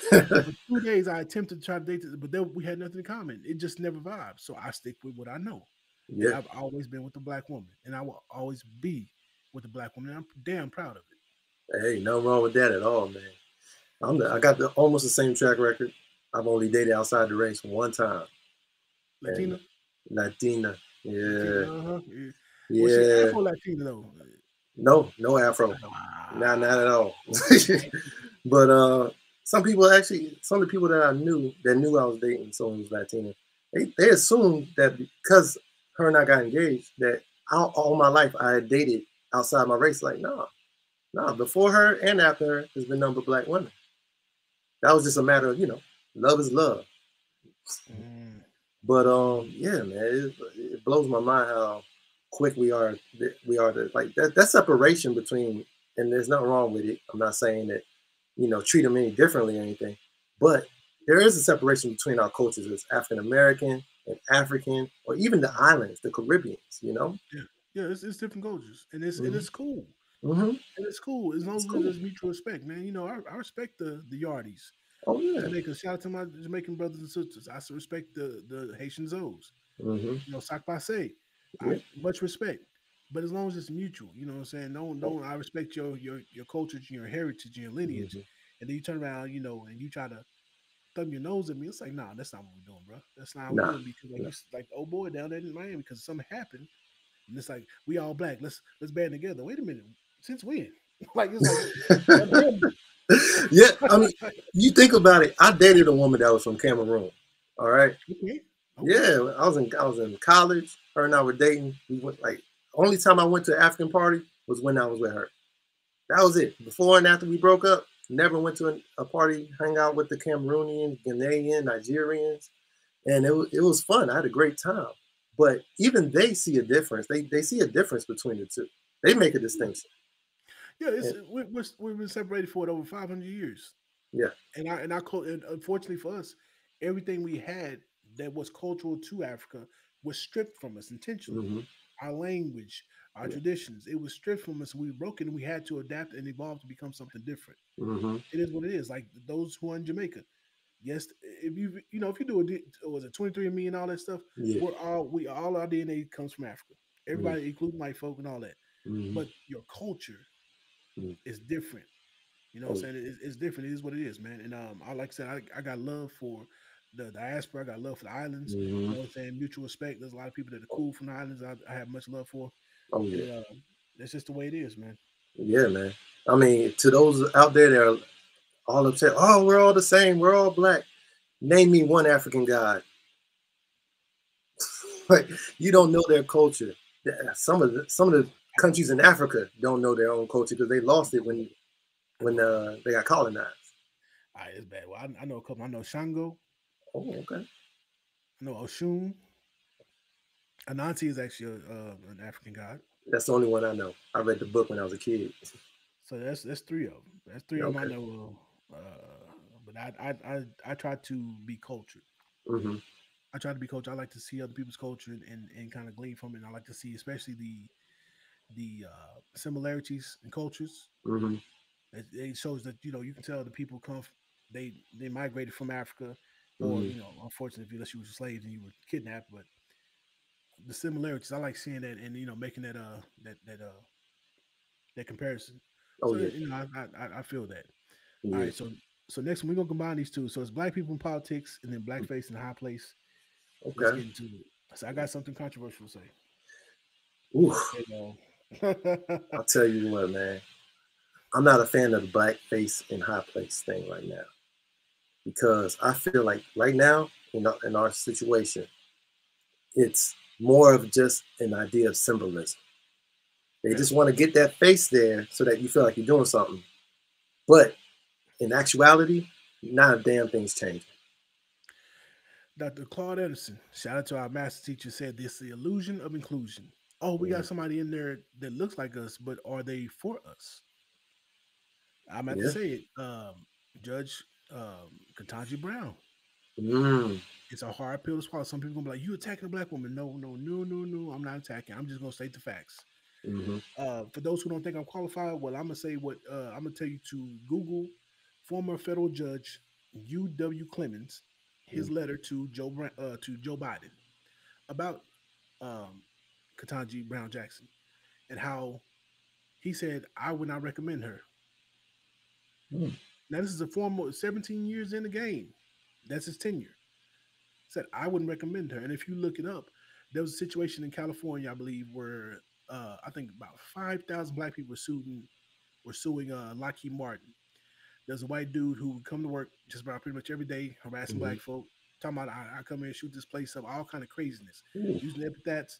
For 2 days, I attempted to try to date this, but then we had nothing in common. It just never vibed. So I stick with what I know. Yeah. I've always been with the black woman, and I will always be with the black woman. And I'm damn proud of it. Hey, no wrong with that at all, man. I got almost the same track record. I've only dated outside the race one time. Latina? Latina. Yeah. Was she Afro Latina though? No Afro. Not at all. But some of the people that I knew I was dating someone who's Latina, they assumed that because her and I got engaged, that all my life I had dated outside my race. Like, no, before her and after her, there's been number of black women. That was just a matter of, love is love. But yeah, man, it blows my mind how quick we are to, like, that separation between, and there's nothing wrong with it. I'm not saying that, treat them any differently or anything, but there is a separation between our cultures as African American and African, or even the islands, the Caribbeans, Yeah, it's different cultures, and it's cool. And it's cool as long as there's mutual respect, man. I respect the Yardis. Oh yeah. Jamaica, shout out to my Jamaican brothers and sisters. I respect the Haitian Zoes. Sac Passe. Much respect. But as long as it's mutual, you know what I'm saying? Don't I respect your culture, your heritage, your lineage. And then you turn around, and you try to thumb your nose at me. It's like, nah, that's not what we're doing, bro. That's not what we're doing, because like oh boy down there in Miami, because something happened. And it's like, we all black. Let's band together. Wait a minute. Since when? Like, it's like yeah, I mean, you think about it. I dated a woman that was from Cameroon. All right. Okay. Yeah, I was in college. Her and I were dating. We went, like, only time I went to an African party was when I was with her. That was it. Before and after we broke up, never went to a party, hang out with the Cameroonians, Ghanaian, Nigerians, and it was fun. I had a great time. But even they see a difference. They see a difference between the two. They make a distinction. Yeah, we've been separated for over 500 years. Yeah. And unfortunately for us, everything we had that was cultural to Africa was stripped from us intentionally. Mm-hmm. Our language, our traditions, it was stripped from us. We broke it, and we had to adapt and evolve to become something different. Mm-hmm. It is what it is. Like those who are in Jamaica. Yes, if you do was it 23andMe and all that stuff, Yeah. we all our DNA comes from Africa. Everybody, including white folk and all that. Mm-hmm. But your culture is different. You know what I'm saying? It's different. It is what it is, man. And I like I said, I got love for the diaspora. I got love for the islands. You know what I'm saying? Mutual respect. There's a lot of people that are cool from the islands. I have much love for. Oh yeah. And, that's just the way it is, man. Yeah, man. I mean, to those out there that are all upset, oh, we're all the same, we're all black. Name me one African god. Like, you don't know their culture. Some of the countries in Africa don't know their own culture because they lost it when they got colonized. All right, it's bad. Well, I know a couple. I know Shango. Oh, okay. I know Oshun. Anansi is actually an African god. That's the only one I know. I read the book when I was a kid. So that's three of them. That's three of them I know. But I try to be cultured. Mm-hmm. I try to be cultured. I like to see other people's culture and kind of glean from it. And I like to see, especially the similarities in cultures. Mm-hmm. It shows that you can tell the people they migrated from Africa, or unfortunately, unless you were slaves and you were kidnapped. But the similarities, I like seeing that and making that comparison. Oh, so yeah. I feel that. Yeah. All right, so next we're gonna combine these two. So it's black people in politics and then blackface in the high place. Okay. Let's get into it. So I got something controversial to say. Ooh. I'll tell you what, man. I'm not a fan of the blackface in high place thing right now, because I feel like right now in our situation, it's more of just an idea of symbolism. They just want to get that face there so that you feel like you're doing something. But in actuality, not a damn thing's changing. Dr. Claude Edison, shout out to our master teacher, said this is the illusion of inclusion. Oh, we got somebody in there that looks like us, but are they for us? I'm about to say it. Judge Ketanji Brown. It's a hard pill to swallow. Some people gonna be like, "You attacking a black woman?" No. I'm not attacking. I'm just gonna state the facts. For those who don't think I'm qualified, well, I'm gonna say what I'm gonna tell you to Google former federal judge U.W. Clemens, his letter to Joe Biden about Ketanji Brown Jackson and how he said, "I would not recommend her." Now, this is a former 17 years in the game. That's his tenure. Said, I wouldn't recommend her. And if you look it up, there was a situation in California, I believe, where I think about 5,000 black people were suing Lockheed Martin. There's a white dude who would come to work just about pretty much every day, harassing black folk, talking about, I come here and shoot this place up, all kind of craziness, using epithets,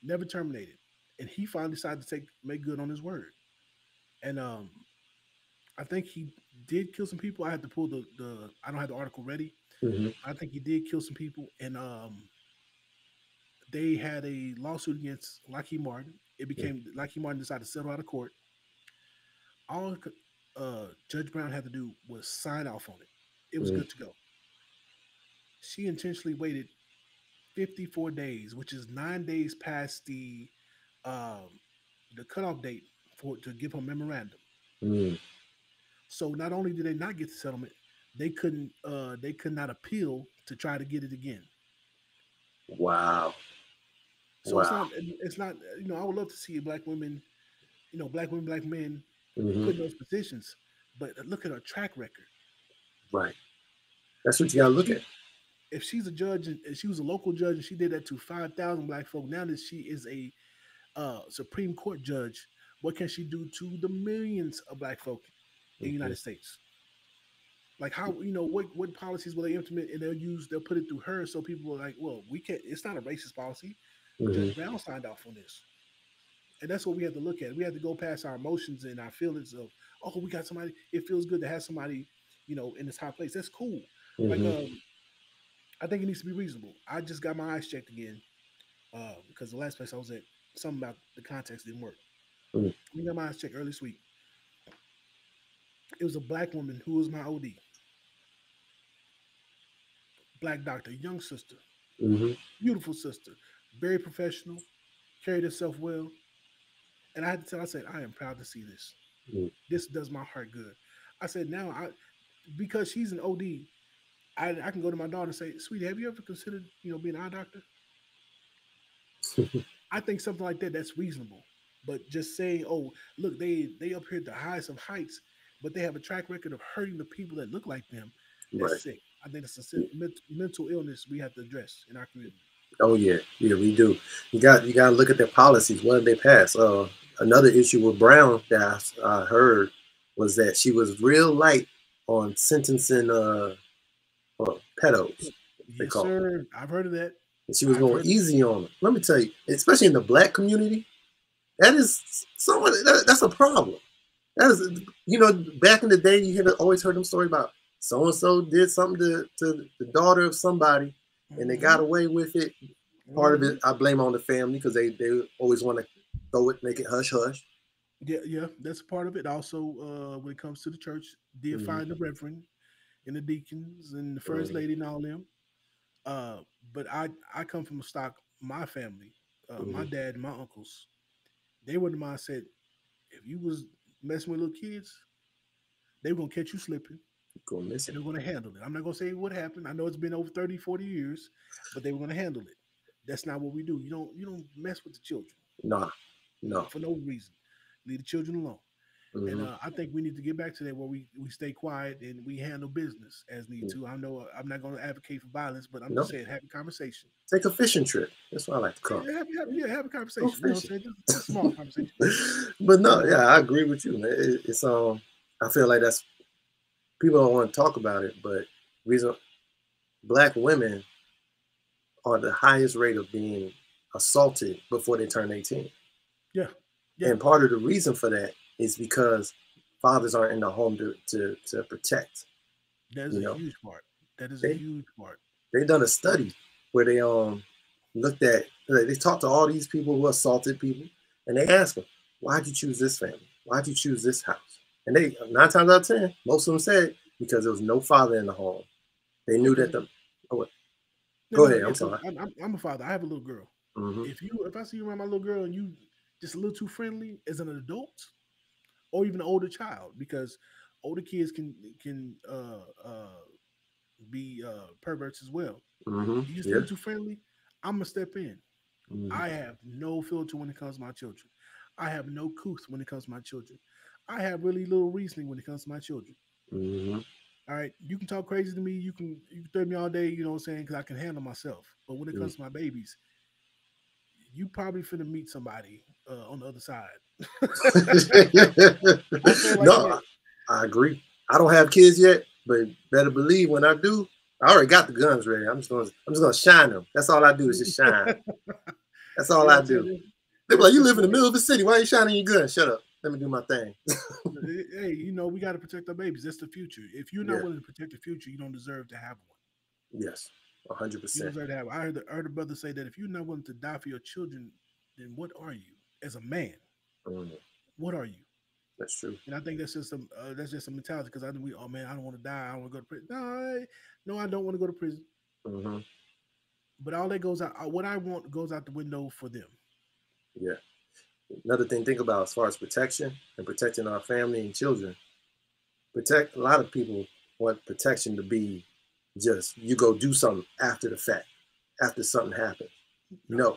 never terminated. And he finally decided to make good on his word. And I think he did kill some people. I had to pull I don't have the article ready. I think he did kill some people, and they had a lawsuit against Lockheed Martin. It became Lockheed Martin decided to settle out of court. All Judge Brown had to do was sign off on it. It was good to go. She intentionally waited 54 days, which is 9 days past the cutoff date to give her memorandum. So not only did they not get the settlement, they could not appeal to try to get it again. Wow. So it's not, I would love to see black women, black women, black men put in those positions, but look at her track record. Right. That's what you gotta look at. If she's a judge and she was a local judge and she did that to 5,000 black folk, now that she is a Supreme Court judge, what can she do to the millions of black folk in the United States? Like how, what policies will they implement, and they'll put it through her, so people are like, well, we can't, it's not a racist policy. Judge Brown signed off on this. And that's what we have to look at. We have to go past our emotions and our feelings of, oh, we got somebody, it feels good to have somebody, in this high place. That's cool. Like, I think it needs to be reasonable. I just got my eyes checked again. because the last place I was at, something about the context didn't work. Mm. We got my eyes checked early this week. It was a black woman who was my OD. Black doctor, young sister, Mm-hmm. beautiful sister, very professional, carried herself well. And I had to tell, I said, I am proud to see this. Mm. This does my heart good. I said, because she's an OD, I can go to my daughter and say, sweetie, have you ever considered, being an eye doctor? I think something like that's reasonable. But just saying, oh, look, they up here at the highest of heights, but they have a track record of hurting the people that look like them. That's Right. sick. I think it's a mental illness we have to address in our community. Oh yeah, we do. You got to look at their policies. What did they pass? Another issue with Brown that I heard was that she was real light on sentencing pedos. Yes, sir. I've heard of that. And she was going easy on them. Let me tell you, especially in the black community, that is that's a problem. That is, back in the day, you always heard them story about so and so did something to the daughter of somebody, and they got away with it. Part of it, I blame on the family because they always want to throw it, make it hush hush. Yeah, that's part of it. Also, when it comes to the church, deifying the reverend and the deacons and the first lady and all them. But I come from a stock, my family, my dad and my uncles, they were the mindset, if you was messing with little kids, they were going to catch you slipping. Go miss it. They're going to handle it. I'm not going to say what happened. I know it's been over 30, 40 years, but they were going to handle it. That's not what we do. You don't mess with the children. No. For no reason. Leave the children alone. And I think we need to get back to that where we stay quiet and we handle business as need to. I know I'm not going to advocate for violence, but I'm just saying have a conversation. Take a fishing trip. That's what I like to call it. Have a conversation. You know what I'm saying? Just a small conversation. But no, yeah, I agree with you, man. It's I feel like that's people don't want to talk about it, but reason black women are the highest rate of being assaulted before they turn 18. Yeah. And part of the reason for that is because fathers aren't in the home to protect. That is a huge part. That is a huge part. They've done a study where they looked at, they talked to all these people who assaulted people, and they asked them, why'd you choose this family? Why'd you choose this house? And they 9 times out of 10, most of them said because there was no father in the home. They knew that Go ahead. I'm sorry. I'm a father. I have a little girl. If I see you around my little girl and you just a little too friendly as an adult, or even an older child, because older kids can be perverts as well. You just a little too friendly, I'm gonna step in. I have no filter when it comes to my children. I have no couth when it comes to my children. I have really little reasoning when it comes to my children. All right, you can talk crazy to me. You can threaten me all day. You know what I'm saying? Because I can handle myself. But when it comes to my babies, you probably finna meet somebody on the other side. I agree. I don't have kids yet, but better believe when I do, I already got the guns ready. I'm just gonna shine them. That's all I do is just shine. That's all I do. They're like, you live in the middle of the city. Why are you shining your gun? Shut up. Let me do my thing. Hey, we got to protect our babies. That's the future. If you're not willing to protect the future, you don't deserve to have one. Yes, 100%. You deserve to have one. I heard a brother say that if you're not willing to die for your children, then what are you as a man? What are you? That's true. And I think that's just a mentality because I don't want to die. I don't want to go to prison. No, I don't want to go to prison. But all that goes out. What I want goes out the window for them. Yeah. Another thing, think about as far as protection and protecting our family and children. A lot of people want protection to be just you go do something after the fact, after something happens. No,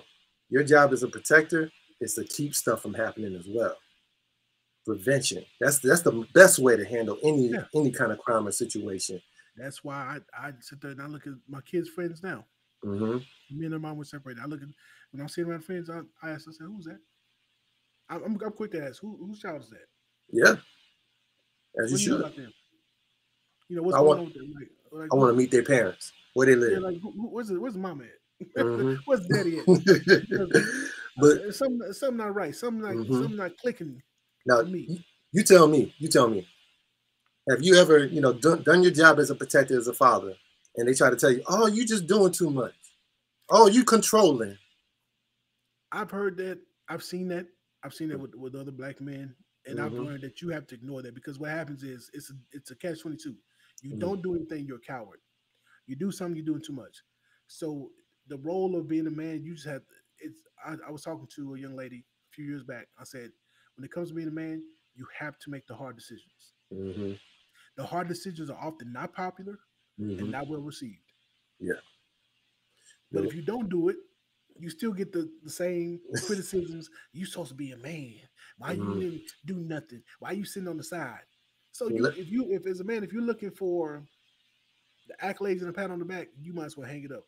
your job as a protector is to keep stuff from happening as well. Prevention. That's the best way to handle any kind of crime or situation. That's why I sit there and I look at my kids' friends now. Me and their mom were separated. I look at when I'm sitting around friends, I ask, I say, who's that? I'm quick to ask, whose child is that? Yeah, as you should. What's going on with them? Like, I want to meet their parents. Where they live. Yeah, like where's the mama at? Where's daddy at? But something not right. Something not clicking. Now you tell me. Have you ever done your job as a protector, as a father, and they try to tell you, oh, you just doing too much. Oh, you controlling. I've heard that. I've seen that. I've seen that with other black men, and I've learned that you have to ignore that because what happens is it's a catch-22. You don't do anything, you're a coward. You do something, you're doing too much. So the role of being a man, you just have. It's. I was talking to a young lady a few years back. I said, when it comes to being a man, you have to make the hard decisions. The hard decisions are often not popular and not well received. Yeah. But if you don't do it, you still get the same criticisms. You supposed to be a man. Why you didn't do nothing? Why you sitting on the side? So if as a man, if you're looking for the accolades and a pat on the back, you might as well hang it up.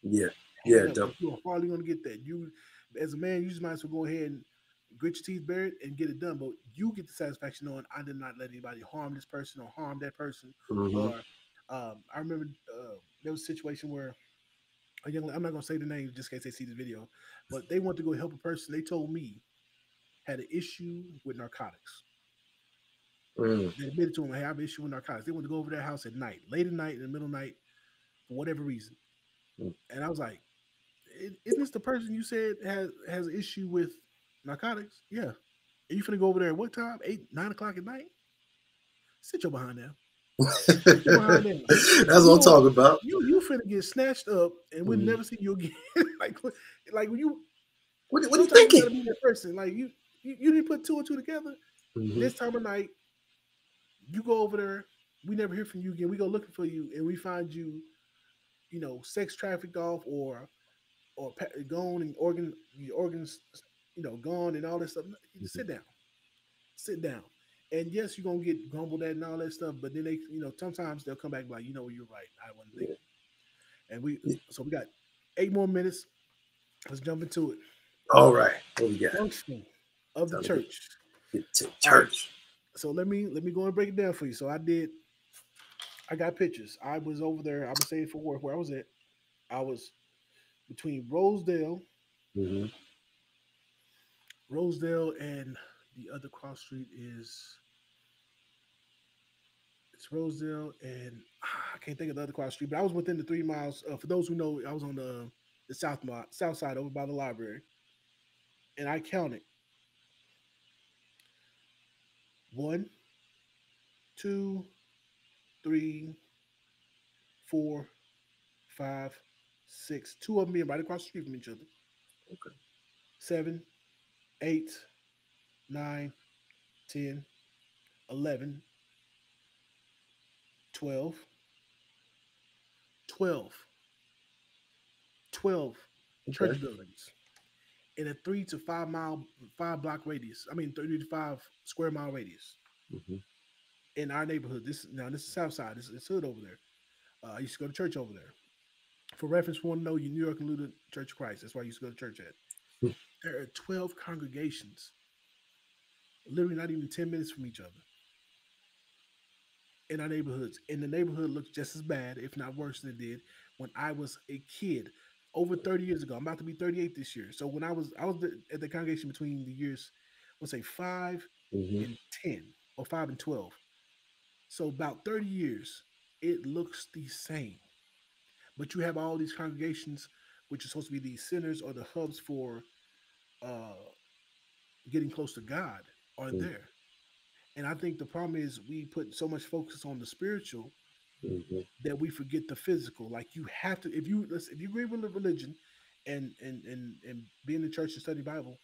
Yeah. You're hardly going to get that. You, as a man, you just might as well go ahead and grit your teeth, bear it, and get it done. But you get the satisfaction knowing I did not let anybody harm this person or harm that person. Or I remember there was a situation where a young, I'm not going to say the name just in case they see this video, but they wanted to go help a person. They told me had an issue with narcotics. They admitted to him, hey, I have an issue with narcotics. They wanted to go over their house at night, late at night, in the middle of the night, for whatever reason. And I was like, isn't this the person you said has an issue with narcotics? Yeah. Are you finna go over there at what time? 8, 9 o'clock at night? Sit your behind there. That's what I'm talking about. You finna get snatched up and we'll never see you again. like when you what are you thinking? You gotta be that person. Like you didn't put 2 and 2 together. This time of night, you go over there, we never hear from you again. We go looking for you and we find you, sex trafficked off or gone and organs, gone and all that stuff. Sit down. And yes, you're gonna get grumbled at and all that stuff, but then they, sometimes they'll come back like, you're right. I wasn't thinking. And we got 8 more minutes. Let's jump into it. All right. What we got? Function of the church. Get to church. So let me go and break it down for you. So I got pictures. I was over there. I was saying for work where I was at. I was between Rosedale and the other cross street it's Rosedale and I can't think of the other cross street, but I was within the 3 miles. For those who know, I was on the south side over by the library, and I counted 1, 2, 3, 4, 5, 6. 2 of them being right across the street from each other. Okay. 7, 8, 9, 10, 11, 12. 12 church buildings in a 3 to 5 block radius. 3 to 5 square mile radius. In our neighborhood. This is South Side. It's hood over there. I used to go to church over there. For reference, we want to know your New York and Lutheran Church of Christ. That's why I used to go to church at. There are 12 congregations, literally not even 10 minutes from each other in our neighborhoods. And the neighborhood looks just as bad, if not worse than it did when I was a kid over 30 years ago. I'm about to be 38 this year. So when I was at the congregation between the years, let's say 5 and 10 or 5 and 12. So about 30 years, it looks the same. But you have all these congregations, which are supposed to be these centers or the hubs for getting close to God, are there. And I think the problem is we put so much focus on the spiritual that we forget the physical. Like you have to, if you agree with religion and be in the church and study Bible,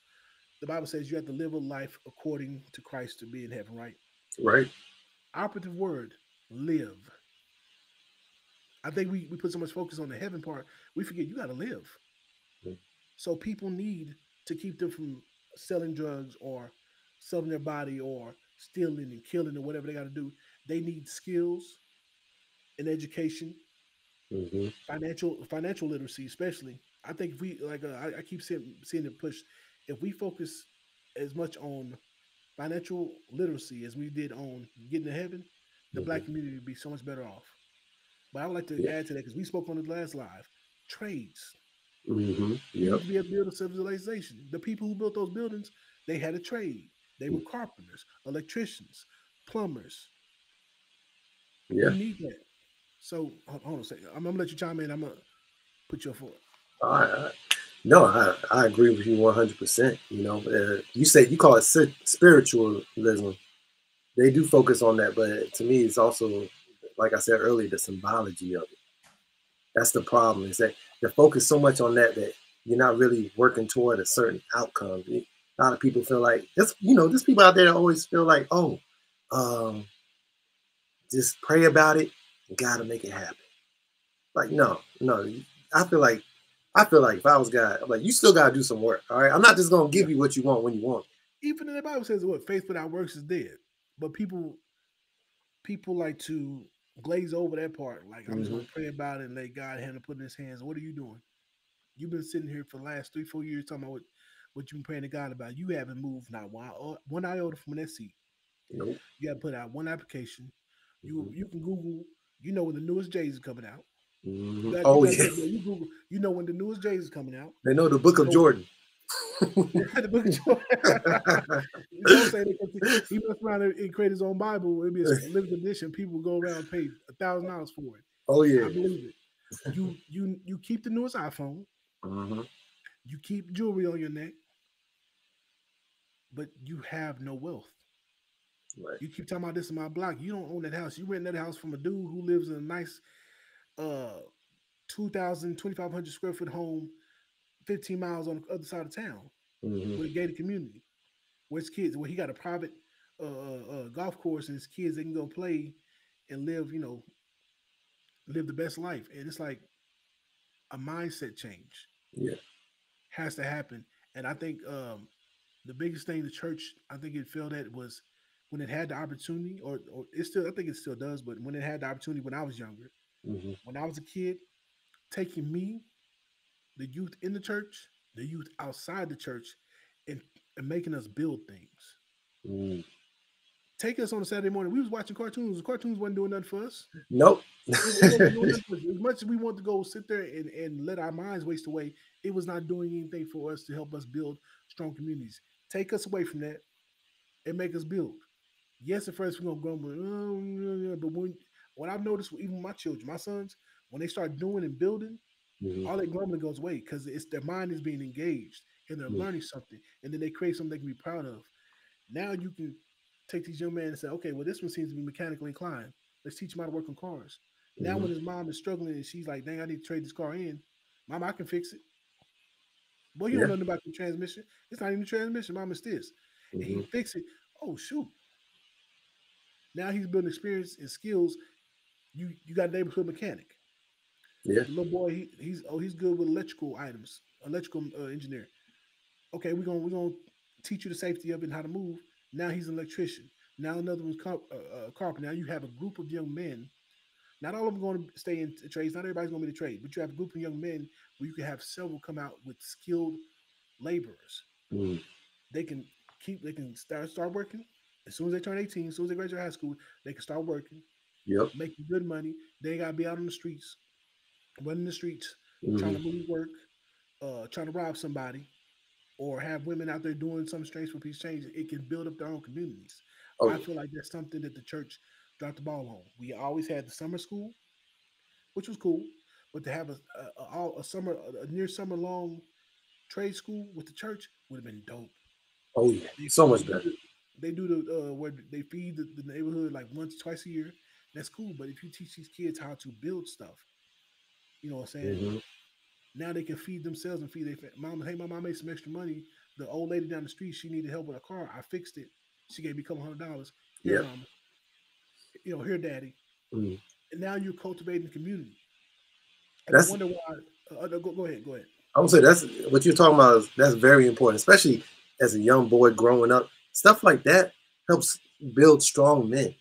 the Bible says you have to live a life according to Christ to be in heaven, right? Right. Operative word, live. I think we put so much focus on the heaven part, we forget you got to live. So people need to keep them from selling drugs or selling their body or stealing and killing or whatever they got to do. They need skills and education, financial literacy, especially. I think if we I keep seeing it push. If we focus as much on financial literacy as we did on getting to heaven, the black community would be so much better off. But I would like to add to that because we spoke on the last live. Trades. You need to be able to build a civilization. The people who built those buildings, they had a trade. They were carpenters, electricians, plumbers. You need that. So hold on a second. I'm gonna let you chime in. I'm gonna put you forward. All right. No, I agree with you 100%. You know, you say you call it spiritualism. They do focus on that, but to me, it's also, like I said earlier, the symbology of it. That's the problem. Is that they focus so much on that you're not really working toward a certain outcome. A lot of people feel like there's people out there that always feel like, oh, um, just pray about it. You gotta make it happen. Like, no. I feel like if I was God, I'm like, you still gotta do some work. All right. I'm not just gonna give you what you want when you want. Even in the Bible says what faith without works is dead. But people like to glaze over that part. Like, I'm just Mm-hmm. gonna pray about it and let God handle put in his hands. What are you doing? You've been sitting here for the last 3-4 years talking about what you've been praying to God about. You haven't moved not one iota from that seat. Nope. You got to put out one application. You Mm-hmm. you can Google. You know when the newest J's is coming out. Mm-hmm. You Oh got yeah. you Google. You know when the newest J's is coming out. They know the Book of So Jordan. the book of Jordan. Don't say that he must around and create his own Bible. It'd be a limited edition. People will go around and pay $1,000 for it. Oh yeah. I believe it. You keep the newest iPhone. Mm-hmm. You keep jewelry on your neck, but you have no wealth. Right. You keep talking about this in my block. You don't own that house. You rent that house from a dude who lives in a nice uh 2,000, 2,500 square foot home 15 miles on the other side of town Mm-hmm. with a gated community where his kids, where he got a private golf course and his kids they can go play and live, live the best life. And it's like a mindset change Yeah. has to happen. And I think the biggest thing the church, I think it failed at was when it had the opportunity, or it still, I think it still does, but when it had the opportunity when I was younger, Mm-hmm. when I was a kid, taking me, the youth in the church, the youth outside the church, and making us build things. Mm. Take us on a Saturday morning. We was watching cartoons. The cartoons wasn't doing nothing for us. Nope. It wasn't doing nothing for us. As much as we want to go sit there and let our minds waste away, it was not doing anything for us to help us build strong communities. Take us away from that and make us build. Yes, at first we're gonna grumble, oh, yeah, yeah," but when what I've noticed, even my children, my sons, when they start doing and building, Mm-hmm. all that grumbling goes away because it's their mind is being engaged and they're learning something, and then they create something they can be proud of. Now you can take these young men and say, okay, well, this one seems to be mechanically inclined. Let's teach him how to work on cars. Now, Mm-hmm. when his mom is struggling and she's like, dang, I need to trade this car in, Mom, I can fix it. Boy, you don't Yeah. know nothing about the transmission. It's not even the transmission, Mom, it's this. And he Mm-hmm. fix it. Oh, shoot. Now he's building experience and skills. You got a neighborhood mechanic. Yeah. The little boy, he's good with electrical items, electrical engineer. Okay, we're gonna teach you the safety of it and how to move. Now he's an electrician. Now another one's carpenter. Now you have a group of young men. Not all of them going to stay in trades. Not everybody's going to be the trade, but you have a group of young men where you can have several come out with skilled laborers. Mm-hmm. They can start working as soon as they turn 18. As soon as they graduate high school, they can start working, Yep. making good money. They ain't got to be out on the streets, running the streets, trying Mm-hmm. to move work, trying to rob somebody, or have women out there doing some strange for peace change. It can build up their own communities. Oh I yeah. feel like that's something that the church dropped the ball on. We always had the summer school, which was cool, but to have a summer, a near summer long trade school with the church would have been dope. Oh yeah. They, So they much do better. the they do the where they feed the neighborhood like once twice a year. That's cool, but if you teach these kids how to build stuff, you know what I'm saying? Mm-hmm. Now they can feed themselves and feed their mom. Hey, mom, I made some extra money. The old lady down the street, she needed help with a car. I fixed it. She gave me a couple $100. Here, Yep. mama. Here, daddy. Mm. And now you're cultivating the community. And I That's wonder why. Go ahead. Go ahead. I would say that's what you're talking about. That's very important, especially as a young boy growing up. Stuff like that helps build strong men,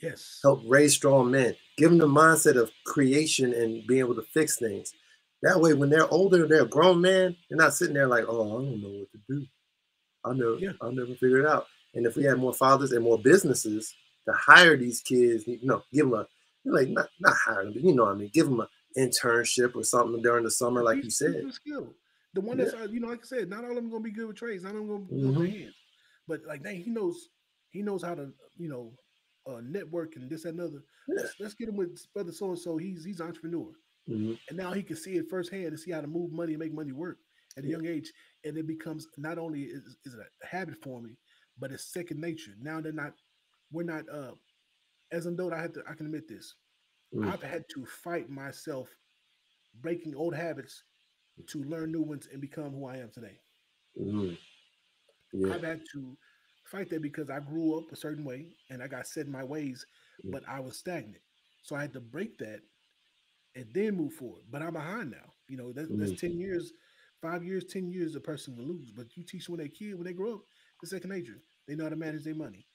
Yes. help raise strong men, give them the mindset of creation and being able to fix things. That way, when they're older, they're a grown man. They're not sitting there like, "Oh, I don't know what to do. Yeah. I'll never figure it out." And if we had more fathers and more businesses to hire these kids, give them like not hire them, but you know what I mean, give them an internship or something during the summer, like you Teach said. them skill. The one Yeah. that's like I said, not all of them gonna be good with trades. Not all of them gonna be good with Mm-hmm. their hands. But like, dang, he knows how to network and this and another. Yeah. Let's get him with brother so and so. He's an entrepreneur, Mm-hmm. and now he can see it firsthand and see how to move money and make money work. at a young age, and it becomes not only is it a habit for me, but it's second nature. Now we're not. As an adult, I can admit this. Mm, I've had to fight myself breaking old habits to learn new ones and become who I am today. mm, yeah. I've had to fight that because I grew up a certain way and I got set in my ways, Mm, but I was stagnant. So I had to break that and then move forward. But I'm behind now. That's mm. 10 years, 5 years, 10 years a person to lose. But you teach when they kid, when they grow up, it's second nature. They know how to manage their money.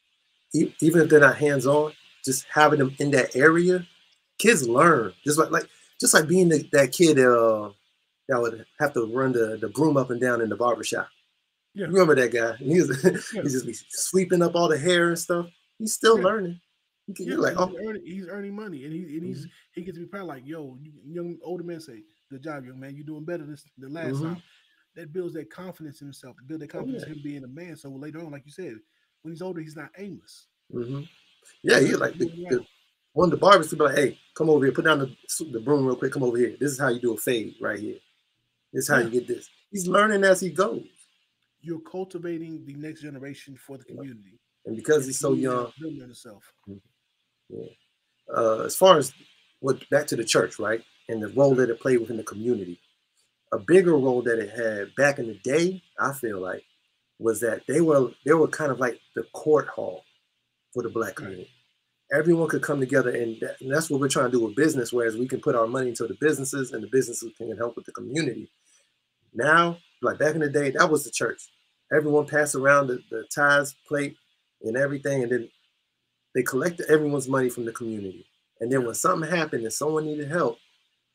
Even if they're not hands on, just having them in that area, kids learn. Just like being that kid that would have to run the broom up and down in the barbershop. Yeah, You remember that guy? yeah, He just be sweeping up all the hair and stuff. He's still yeah. learning. Yeah, You're like, and oh, he's earning money, and hmm he gets to be proud. Like, yo, young older men say, "Good job, young man. You're doing better this than last hmm time." That builds that confidence in himself, build that oh confidence yeah, in him being a man. So later on, like you said, when he's older, he's not aimless. hmm He yeah. You're learns to like move around. one of the barbers to be like, hey, come over here, put down the broom real quick. Come over here. This is how you do a fade right here. This is how Yeah, you get this. He's learning as he goes, you're cultivating the next generation for the community, and because and the he's so community now young. is building on itself. Yeah. As far as what back to the church, right, and the role that it played within the community, a bigger role that it had back in the day, I feel like, was that they were kind of like the court hall for the black Right. community. Everyone could come together, and that's what we're trying to do with business. Whereas we can put our money into the businesses, and the businesses can help with the community. Now, like back in the day, that was the church. Everyone passed around the tithes plate and everything, and then they collected everyone's money from the community. And then Yeah. when something happened and someone needed help,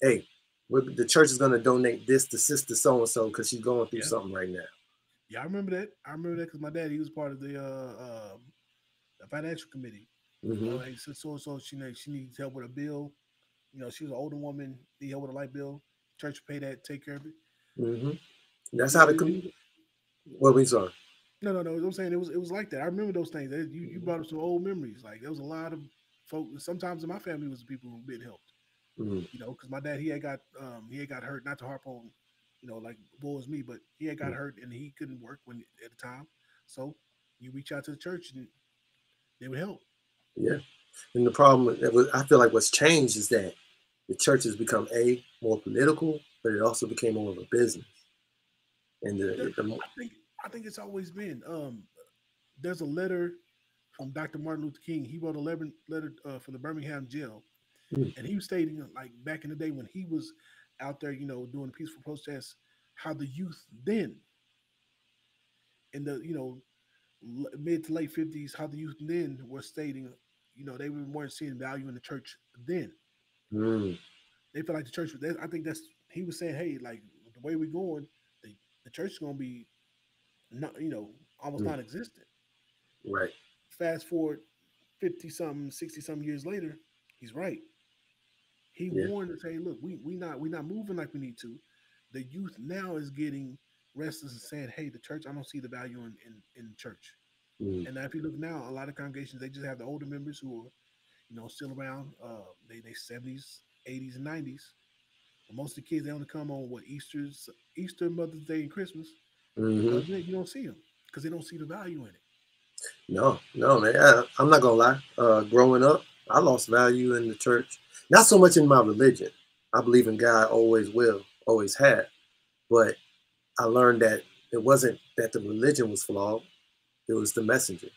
hey, the church is going to donate this to sister so and so because she's going through Yeah. something right now. Yeah. I remember that. I remember that because my dad, he was part of the financial committee. Hmm Hey, so and so, she needs help with a bill. She was an older woman, need help with a light bill. Church pay that, take care of it. hmm You That's know, how the it was, well, we saw. no. I'm saying it was like that. I remember those things. You brought up some old memories. Like there was a lot of folks. Sometimes in my family was the people who been helped. Hmm Because my dad he had got hurt. Not to harp on, like boy was me, but he had got hurt and he couldn't work when at the time. So you reach out to the church and they would help. Yeah, and the problem I feel like what's changed is that the church has become more political, but it also became more of a business. And Yeah, the I think it's always been. There's a letter from Dr. Martin Luther King. He wrote a letter from the Birmingham jail, mm, and he was stating like back in the day when he was out there, doing peaceful protests, how the youth then in the mid to late '50s, how the youth then were stating, they weren't seeing value in the church then. mm, They felt like the church was. I think that's he was saying, hey, like the way we're going, the church is going to be not, almost mm, non-existent. right, Fast forward 50 something, 60 something years later, he's right. He yeah, warned us, hey, look, we not moving like we need to. The youth now is getting restless and saying, hey, the church, I don't see the value in church. mm, And now if you look now, a lot of congregations they just have the older members who are, still around. They 70s, 80s, and 90s. But most of the kids they only come on what Easter, Mother's Day, and Christmas. hmm Other than that, you don't see them because they don't see the value in it. no, man. I'm not gonna lie. Growing up, I lost value in the church. Not so much in my religion. I believe in God, always will, always have. But I learned that it wasn't that the religion was flawed; it was the messenger.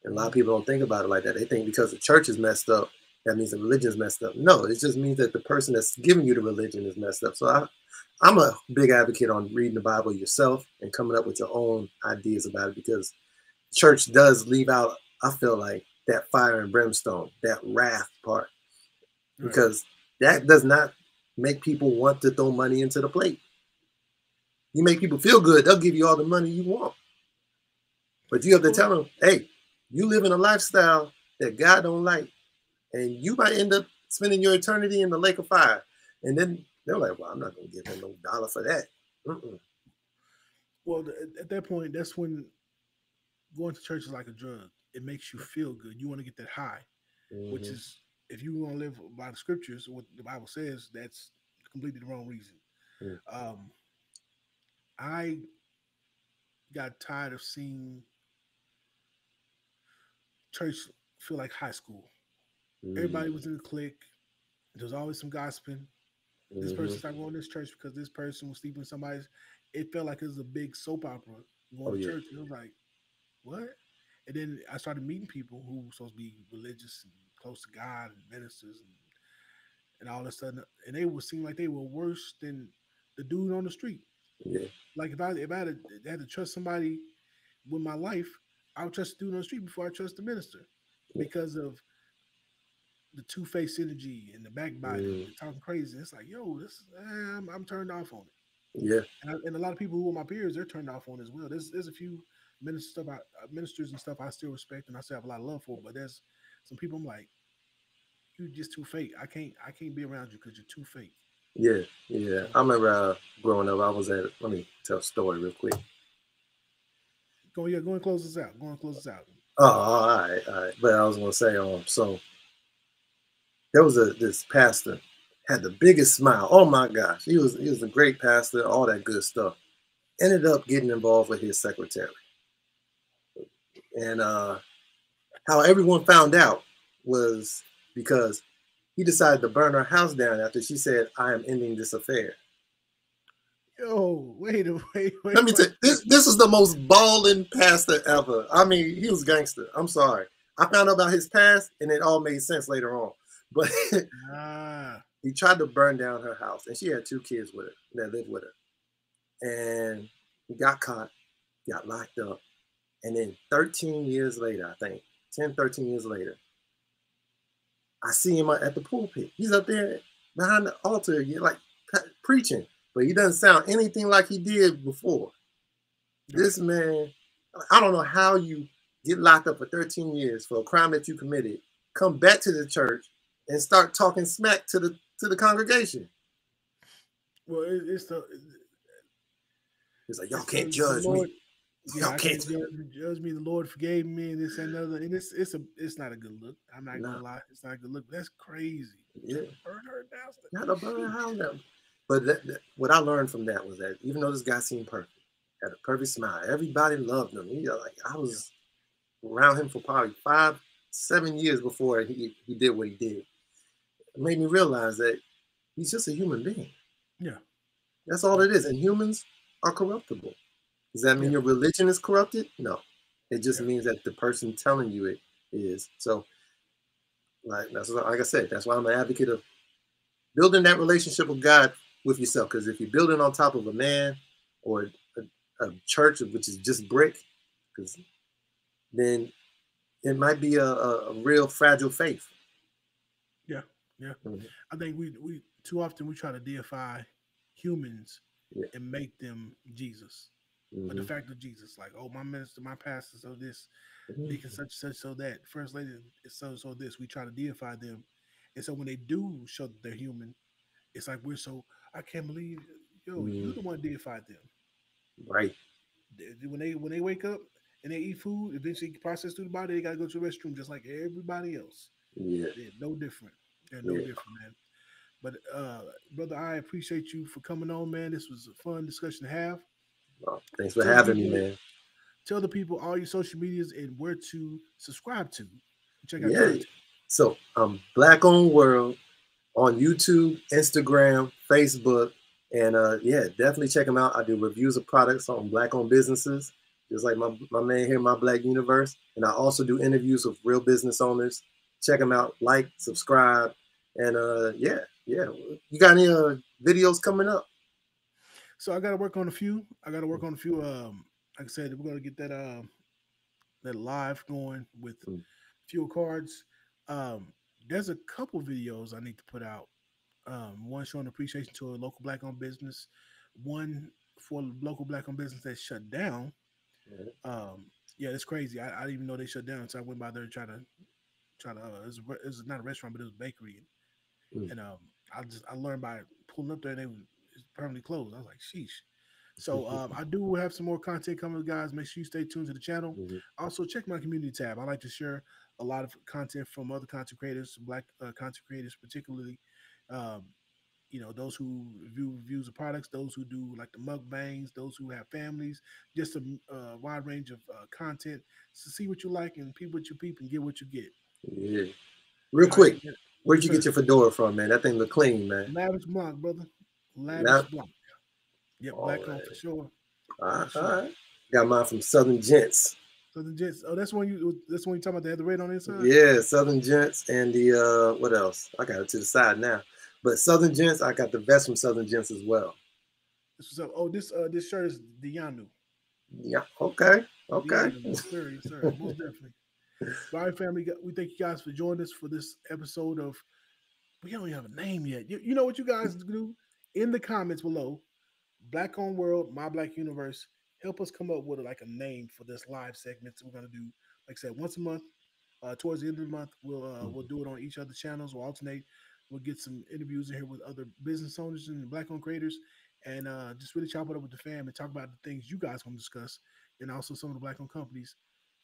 And a lot of Mm. people don't think about it like that. They think because the church is messed up, that means the religion is messed up. No, it just means that the person that's giving you the religion is messed up. So I'm a big advocate on reading the Bible yourself and coming up with your own ideas about it because church does leave out, I feel like, that fire and brimstone, that wrath part, Right. because that does not make people want to throw money into the plate. You make people feel good, they'll give you all the money you want. But you have to Well, tell them, hey, you live in a lifestyle that God don't like, and you might end up spending your eternity in the lake of fire. And then they're like, well, I'm not going to give them no dollar for that. Mm-mm. well, at that point, that's when going to church is like a drug. It makes you feel good. You want to get that high, which Mm-hmm. is if you want to live by the scriptures, what the Bible says, that's completely the wrong reason. Mm-hmm. Um, I got tired of seeing church feel like high school. Everybody was in the clique. There was always some gossiping. This person stopped going to this church because this person was sleeping with somebody's. It felt like it was a big soap opera going to church. And it was like, what? And then I started meeting people who were supposed to be religious and close to God and ministers and all of a sudden, and they would seem like they were worse than the dude on the street. Yeah. Like if I had to trust somebody with my life, I would trust the dude on the street before I trust the minister because of the two-faced energy and the backbiting and talking crazy. It's like, yo, I'm turned off on it. Yeah. And a lot of people who are my peers, they're turned off on it as well. There's a few ministers and stuff I still respect and I still have a lot of love for, but there's some people I'm like, you just too fake. I can't be around you because you're too fake. Yeah, yeah. I remember growing up, I was at, let me tell a story real quick. Go and close this out. Oh, all right. But I was gonna say, so there was this pastor had the biggest smile. Oh my gosh, he was a great pastor, all that good stuff. Ended up getting involved with his secretary, and how everyone found out was because he decided to burn her house down after she said, "I am ending this affair." Yo, wait. Let me tell you, this is the most balling pastor ever. I mean, he was gangster. I'm sorry. I found out about his past, and it all made sense later on. But he tried to burn down her house, and she had 2 kids with her that lived with her. And he got caught, got locked up. And then 13 years later, I think, 10, 13 years later, I see him at the pulpit. He's up there behind the altar, like preaching, but he doesn't sound anything like he did before. This man, I don't know how you get locked up for 13 years for a crime that you committed, come back to the church and start talking smack to the congregation. Well, it's like, y'all can't judge me. Y'all can't judge me. The Lord forgave me, and this and another. And it's not a good look. I'm not gonna lie, it's not a good look. That's crazy. Yeah, burn her down. Not to burn her house down. But what I learned from that was that even though this guy seemed perfect, had a perfect smile, everybody loved him. I was around him for probably 5-7 years before he did what he did. It made me realize that he's just a human being. Yeah, that's all it is. And humans are corruptible. Does that mean your religion is corrupted? No. It just means that the person telling you it is. So, like I said, that's why I'm an advocate of building that relationship with God with yourself. Because if you're building on top of a man or a church, which is just brick, then it might be a real fragile faith. Yeah. Mm-hmm. I think we too often we try to deify humans and make them Jesus. But the fact of Jesus, like, oh, my minister, my pastor, so this, deacon such, so that, first lady is so this. We try to deify them, and so when they do show that they're human, it's like I can't believe, you're the one deified them, right? When they wake up and they eat food, eventually process through the body, they gotta go to the restroom just like everybody else. Yeah, they're no different. They're no different, man. But brother, I appreciate you for coming on, man. This was a fun discussion to have. Well, thanks for having me, man. Tell the people all your social medias and where to subscribe to. Check out. Yeah. So Black Owned World on YouTube, Instagram, Facebook, and definitely check them out. I do reviews of products on Black owned businesses, just like my man here, My Black Universe, and I also do interviews with real business owners. Check them out. Like, subscribe, and You got any videos coming up? So I got to work on a few. Like I said, we're going to get that live going with fuel cards. There's a couple videos I need to put out. One showing appreciation to a local Black-owned business. One for a local Black-owned business that shut down. It's crazy. I didn't even know they shut down. So I went by there and tried to. It's not a restaurant, but it was a bakery. And I learned by pulling up there and they was permanently closed. I was like, sheesh. So I do have some more content coming, guys. Make sure you stay tuned to the channel. Also, check my community tab. I like to share a lot of content from other content creators, Black content creators particularly. you know, those who review reviews of products, those who do like the mukbangs, those who have families, just a wide range of content to see what you like and peep what you peep and get what you get. Yeah. Real All quick, right. where'd Yes, you get sir. your fedora from, man? That thing look clean, man. Lavish Blanc, brother. Lavish Now, Blanc. Yep, all black on right. for sure. All For right, all sure. right. Got mine from Southern Gents. Southern Gents. Oh, that's when you talking about they had the red on the inside? Yeah, Southern Gents and the what else? I got it to the side now. But Southern Gents, I got the vest from Southern Gents as well. This shirt is Dianu. Yeah, okay. Okay. Dianu, yes, sir, yes, sir. Most definitely. All right, family. We thank you guys for joining us for this episode of we don't even have a name yet. You know what you guys do? In the comments below, Black on World, My Black Universe, help us come up with like a name for this live segment that we're gonna do. Like I said, once a month. Towards the end of the month, we'll do it on each other's channels. We'll alternate. We'll get some interviews in here with other business owners and Black-owned creators, and just really chop it up with the fam and talk about the things you guys want to discuss, and also some of the Black-owned companies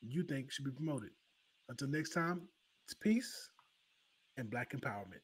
you think should be promoted. Until next time, it's peace and Black empowerment.